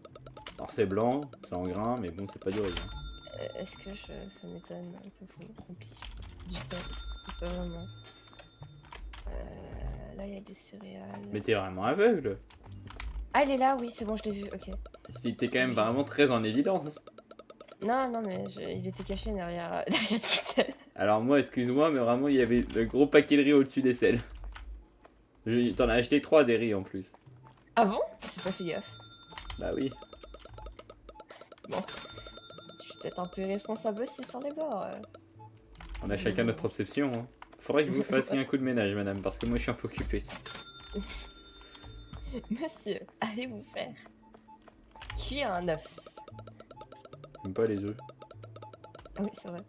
Speaker 1: Alors, c'est blanc, c'est en grain, mais bon, c'est pas du riz. Hein.
Speaker 2: Est-ce que ça m'étonne que vous remplissiez du sel? Pas vraiment. Là, il y a des céréales.
Speaker 1: Mais t'es vraiment aveugle.
Speaker 2: Ah, elle est là, oui, c'est bon, je l'ai vu, ok.
Speaker 1: Il était quand même vraiment très en évidence.
Speaker 2: Non, non, mais il était caché derrière, derrière du sel.
Speaker 1: Alors moi, excuse-moi, mais vraiment, il y avait le gros paquet de riz au-dessus des sels. T'en as acheté 3 des riz en plus.
Speaker 2: Ah bon? J'ai pas fait gaffe.
Speaker 1: Bah oui.
Speaker 2: Je suis peut-être un peu irresponsable aussi sur les bords.
Speaker 1: On a chacun notre obsession. Hein. Faudrait que vous fassiez un coup de ménage, madame, parce que moi, je suis un peu occupé.
Speaker 2: Monsieur, allez vous faire cuire un œuf.
Speaker 1: J'aime pas les œufs.
Speaker 2: Ah oui, c'est vrai.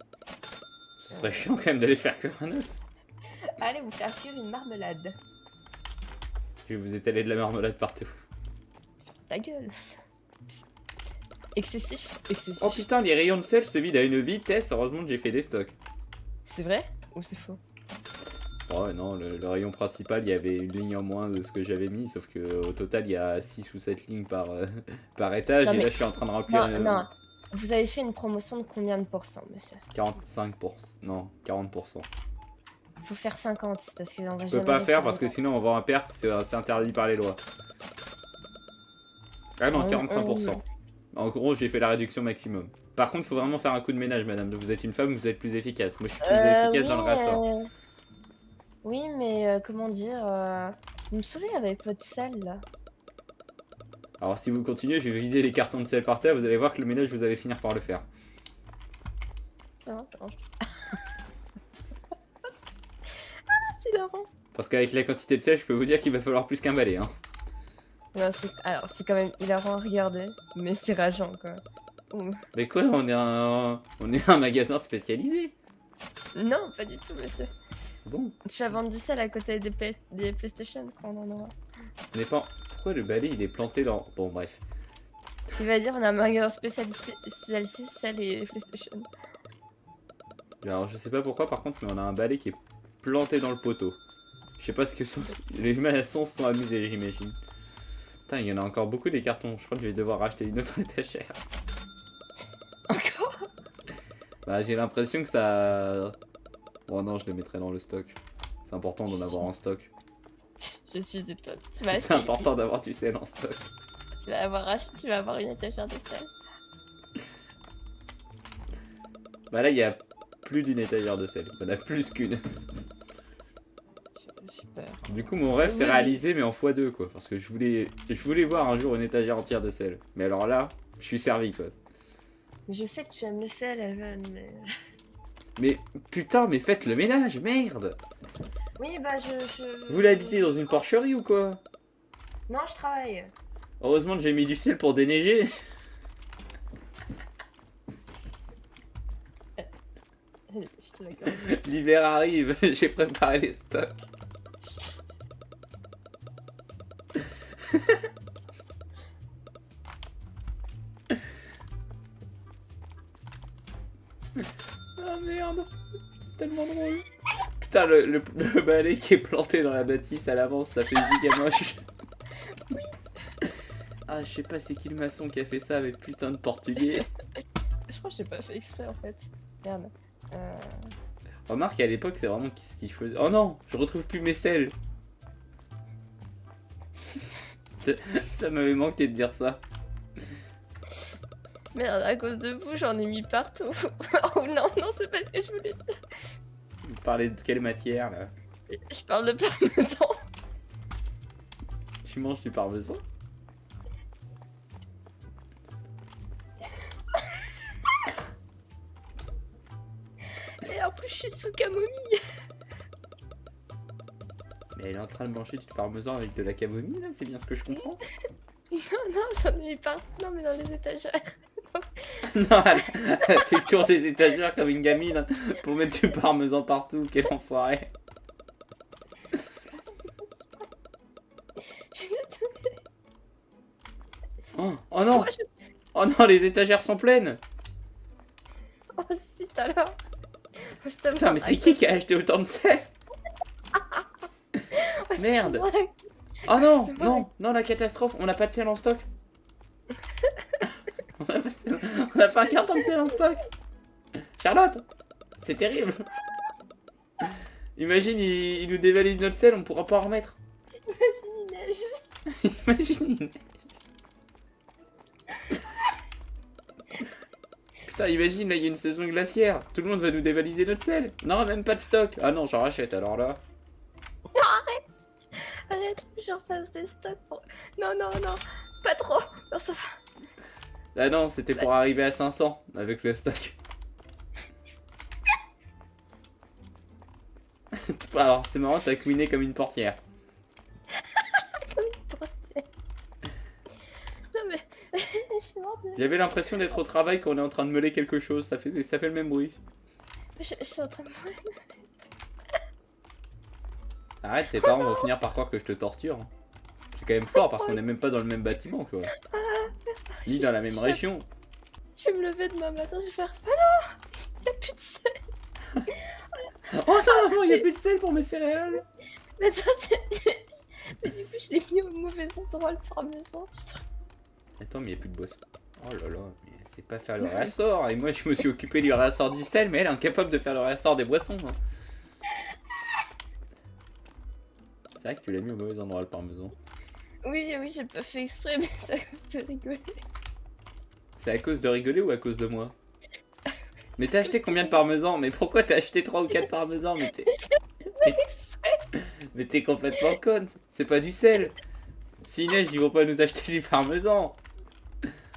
Speaker 1: Ce serait chiant quand même d'aller se faire cuire un œuf.
Speaker 2: Allez vous faire cuire une marmelade.
Speaker 1: Je vais vous étaler de la marmelade partout.
Speaker 2: Ta gueule. Excessif. Excessif.
Speaker 1: Oh putain, les rayons de sel se vident à une vitesse. Heureusement que j'ai fait des stocks.
Speaker 2: C'est vrai ou c'est faux?
Speaker 1: Oh non, le rayon principal, il y avait une ligne en moins de ce que j'avais mis. Sauf que au total, il y a 6 ou 7 lignes par étage.
Speaker 2: Non,
Speaker 1: et
Speaker 2: mais-
Speaker 1: là, je suis en train de remplir
Speaker 2: Non, non. Vous avez fait une promotion de combien de pourcents, monsieur?
Speaker 1: 45%. Non, 40%.
Speaker 2: Faut faire 50 parce qu'on va
Speaker 1: Je peux pas faire parce que
Speaker 2: réussir
Speaker 1: sinon on va en perte, c'est interdit par les lois. Ah non,
Speaker 2: Ah,
Speaker 1: 45%. En gros, j'ai fait la réduction maximum. Par contre, faut vraiment faire un coup de ménage, madame. Vous êtes une femme, vous êtes plus efficace. Moi, je suis plus efficace dans le rassort.
Speaker 2: Oui, mais comment dire vous me saoulez avec votre sel là.
Speaker 1: Alors, si vous continuez, je vais vider les cartons de sel par terre. Vous allez voir que le ménage, vous allez finir par le faire.
Speaker 2: C'est bon, c'est bon. Ah, c'est Laurent.
Speaker 1: Parce qu'avec la quantité de sel, je peux vous dire qu'il va falloir plus qu'un balai. Hein.
Speaker 2: Non, alors, c'est quand même hilarant à regarder, mais c'est rageant quoi. Ouh.
Speaker 1: Mais quoi, on est un magasin spécialisé.
Speaker 2: Non, pas du tout, monsieur.
Speaker 1: Bon,
Speaker 2: Tu vas vendre du sel à côté des PlayStation quand on en aura.
Speaker 1: on n'est pas. Pourquoi le balai il est planté dans. Bon, bref.
Speaker 2: Il va dire on a un magasin spécialisé sel et PlayStation.
Speaker 1: Alors, je sais pas pourquoi, par contre, mais on a un balai qui est planté dans le poteau. Je sais pas ce que sont. Les maçons se sont amusés, j'imagine. Putain, il y en a encore beaucoup des cartons. Je crois que je vais devoir racheter une autre étagère.
Speaker 2: Encore?
Speaker 1: Bah, j'ai l'impression que ça. Bon, non, je les mettrai dans le stock. C'est important d'en avoir en stock.
Speaker 2: Je suis étonnée.
Speaker 1: C'est important d'avoir du sel en stock.
Speaker 2: Tu vas avoir une étagère de sel.
Speaker 1: Bah, là, il y a plus d'une étagère de sel. Il y en a plus qu'une.
Speaker 2: J'ai peur.
Speaker 1: Du coup, mon rêve, c'est
Speaker 2: Oui,
Speaker 1: réalisé, mais en x2, quoi. Parce que je voulais voir un jour une étagère entière de sel. Mais alors là, je suis servi, quoi.
Speaker 2: Mais je sais que tu aimes le sel, Evan, mais...
Speaker 1: Mais putain, mais faites le ménage, merde!
Speaker 2: Oui, bah je...
Speaker 1: Vous l'habitez dans une porcherie ou quoi?
Speaker 2: Non, je travaille.
Speaker 1: Heureusement que j'ai mis du sel pour déneiger.
Speaker 2: Allez, je te l'accorde.
Speaker 1: L'hiver arrive, j'ai préparé les stocks. Ah merde, tellement drôle. Putain, le balai qui est planté dans la bâtisse à l'avance, ça fait giga moche. Ah, je sais pas c'est qui le maçon qui a fait ça avec putain de portugais.
Speaker 2: Je crois que j'ai pas fait exprès en fait. Merde.
Speaker 1: Remarque à l'époque, c'est vraiment ce qu'il faisait. Oh non, je retrouve plus mes selles. Ça m'avait manqué de dire ça.
Speaker 2: Merde, à cause de vous, j'en ai mis partout. Oh non, non, c'est pas ce que je voulais dire.
Speaker 1: Vous parlez de quelle matière là?
Speaker 2: Je parle de parmesan.
Speaker 1: Tu manges du parmesan?
Speaker 2: Et en plus, je suis sous camomille.
Speaker 1: Mais elle est en train de manger du parmesan avec de la camomille là, c'est bien ce que je comprends?
Speaker 2: Non, non, j'en ai mis partout. Non, mais dans les étagères.
Speaker 1: Non, elle a fait le tour des étagères comme une gamine pour mettre du parmesan partout, quel enfoiré.
Speaker 2: Je suis désolée.
Speaker 1: Oh, oh non!
Speaker 2: Moi, je...
Speaker 1: Oh non, les étagères sont pleines!
Speaker 2: Oh, zut alors. C'était
Speaker 1: Putain,
Speaker 2: moi,
Speaker 1: mais c'est qui a acheté autant de sel? Merde!
Speaker 2: moi.
Speaker 1: Oh non,
Speaker 2: C'est moi.
Speaker 1: non, non, la catastrophe, on n'a pas de sel en stock. On n'a pas un carton de sel en stock. Charlotte, c'est terrible. Imagine, il nous dévalise notre sel, on pourra pas en remettre.
Speaker 2: Imagine, il neige.
Speaker 1: Imagine, il neige. Putain, imagine, là, il y a une saison glaciaire. Tout le monde va nous dévaliser notre sel. Non, même pas de stock. Ah non, j'en rachète alors là.
Speaker 2: Arrête, je refasse des stocks pour... Non, non, non. Pas trop. Non, ça va.
Speaker 1: Ah non, c'était pour arriver à 500 avec le stock. Alors, c'est marrant, t'as couiné comme une portière.
Speaker 2: Non, mais... je suis morte de...
Speaker 1: J'avais l'impression d'être au travail quand on est en train de meuler quelque chose. Ça fait le même bruit.
Speaker 2: Je suis en train de mourir.
Speaker 1: Arrête, tes parents vont finir par croire que je te torture. Hein. C'est quand même fort parce qu'on est même pas dans le même bâtiment, quoi. Ni dans la même région.
Speaker 2: Je vais me lever demain matin, je vais faire... Ah non, il n'y a plus de sel.
Speaker 1: Oh non, maman, il y a plus de sel pour mes céréales.
Speaker 2: Mais attends, mais du coup, je l'ai mis au mauvais endroit, le parmesan.
Speaker 1: Attends, mais il y a plus de boisson. Oh là là, mais c'est pas faire le réassort. Et moi, je me suis occupé du réassort du sel, mais elle est incapable de faire le réassort des boissons. Hein. C'est vrai que tu l'as mis au mauvais endroit, le parmesan.
Speaker 2: Oui, oui, j'ai pas fait exprès, mais c'est à cause de rigoler.
Speaker 1: C'est à cause de rigoler ou à cause de moi? Mais t'as acheté combien de parmesan? Mais pourquoi t'as acheté 3 ou 4 parmesans? Mais t'es complètement conne. C'est pas du sel. S'il neige, ils vont pas nous acheter du parmesan.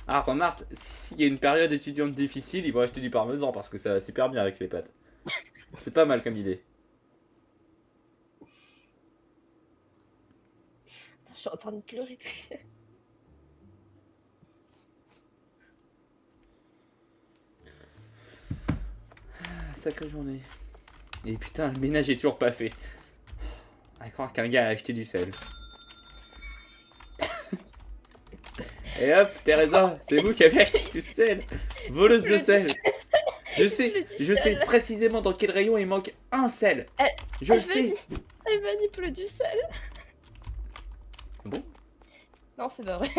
Speaker 1: Ah, remarque, s'il y a une période étudiante difficile, ils vont acheter du parmesan parce que ça va super bien avec les pâtes. C'est pas mal comme idée.
Speaker 2: Attends, je suis en train de pleurer.
Speaker 1: Sacrée journée. Et putain, le ménage est toujours pas fait. À croire qu'un gars a acheté du sel. Et hop, Teresa, c'est vous qui avez acheté du sel. Voleuse de sel. Je sais précisément dans quel rayon il manque un sel. Je le sais.
Speaker 2: Elle manipule du sel.
Speaker 1: Bon.
Speaker 2: Non, c'est pas vrai.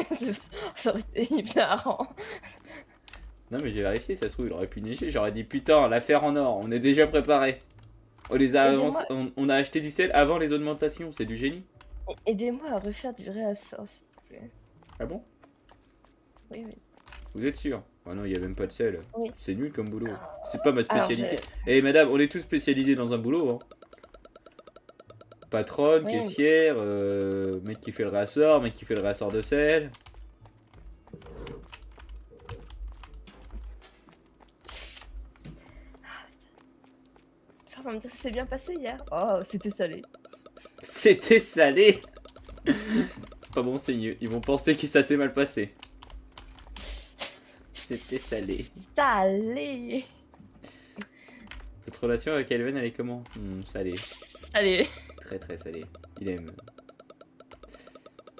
Speaker 2: Ça aurait été hilarant.
Speaker 1: Non mais j'ai vérifié, ça se trouve il aurait pu neiger. J'aurais dit putain, l'affaire en or, on est déjà préparé. On les a avancés, on a acheté du sel avant les augmentations, c'est du génie.
Speaker 2: Aidez-moi à refaire du réassort, s'il vous plaît.
Speaker 1: Ah bon?
Speaker 2: Oui, oui.
Speaker 1: Vous êtes sûr? Ah non, il y a même pas de sel.
Speaker 2: Oui.
Speaker 1: C'est nul comme boulot. C'est pas ma spécialité.
Speaker 2: Alors,
Speaker 1: Eh madame, on est tous spécialisés dans un boulot. Hein. Patronne,
Speaker 2: Oui.
Speaker 1: caissière, mec qui fait le réassort, mec qui fait le réassort de sel.
Speaker 2: va me dire ça s'est bien passé hier. Oh, c'était salé.
Speaker 1: C'était salé. C'est pas bon signe. Ils vont penser que ça s'est mal passé. C'était salé.
Speaker 2: Salé.
Speaker 1: Votre relation avec Elven, elle est comment? Salé.
Speaker 2: Allez.
Speaker 1: Très très salé. Il aime.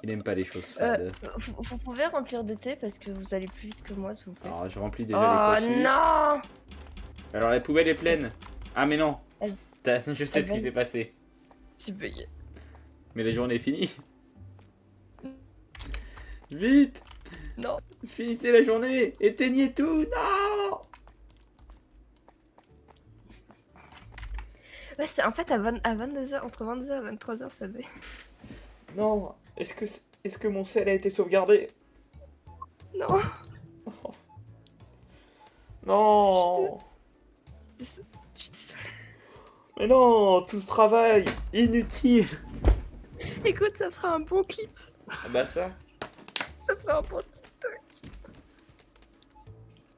Speaker 1: Il aime pas les choses fades.
Speaker 2: Vous pouvez remplir de thé parce que vous allez plus vite que moi, s'il vous plaît.
Speaker 1: Alors je remplis déjà les
Speaker 2: Oh
Speaker 1: cochus.
Speaker 2: non.
Speaker 1: Alors la poubelle est pleine. Ah mais non.
Speaker 2: Elle-
Speaker 1: Je sais ce qui s'est passé.
Speaker 2: J'ai bugué.
Speaker 1: Mais la journée est finie. Vite.
Speaker 2: Non.
Speaker 1: Finissez la journée. Éteignez tout. Non.
Speaker 2: Ouais, c'est en fait à 22h, entre 22h et 23h, ça fait.
Speaker 1: Non. Est-ce que mon sel a été sauvegardé?
Speaker 2: Non.
Speaker 1: Non.
Speaker 2: Je suis désolée.
Speaker 1: Mais non, tout ce travail inutile.
Speaker 2: Écoute, ça fera un bon clip.
Speaker 1: Ah bah ça.
Speaker 2: Ça fera un bon TikTok.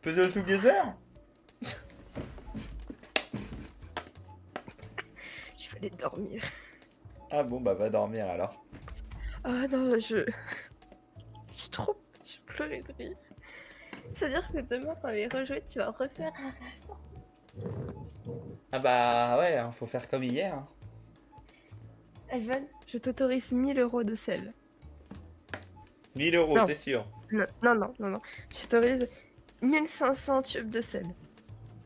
Speaker 1: Puzzle together.
Speaker 2: Je vais aller dormir.
Speaker 1: Ah bon bah va dormir alors.
Speaker 2: Ah non, je suis trop. Je pleurais de rire. C'est-à-dire que demain, quand les rejouer, tu vas refaire un rassemble.
Speaker 1: Ah bah ouais, hein, faut faire comme hier. Hein.
Speaker 2: Elven, je t'autorise 1000 euros de sel.
Speaker 1: 1000 euros,
Speaker 2: Non.
Speaker 1: t'es sûr?
Speaker 2: Non. Je t'autorise 1500 tubes de sel.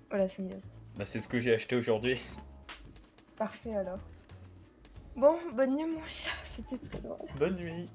Speaker 2: Voilà, c'est mieux.
Speaker 1: Bah c'est ce que j'ai acheté aujourd'hui.
Speaker 2: Parfait alors. Bon, bonne nuit mon chat, c'était très drôle.
Speaker 1: Bonne nuit.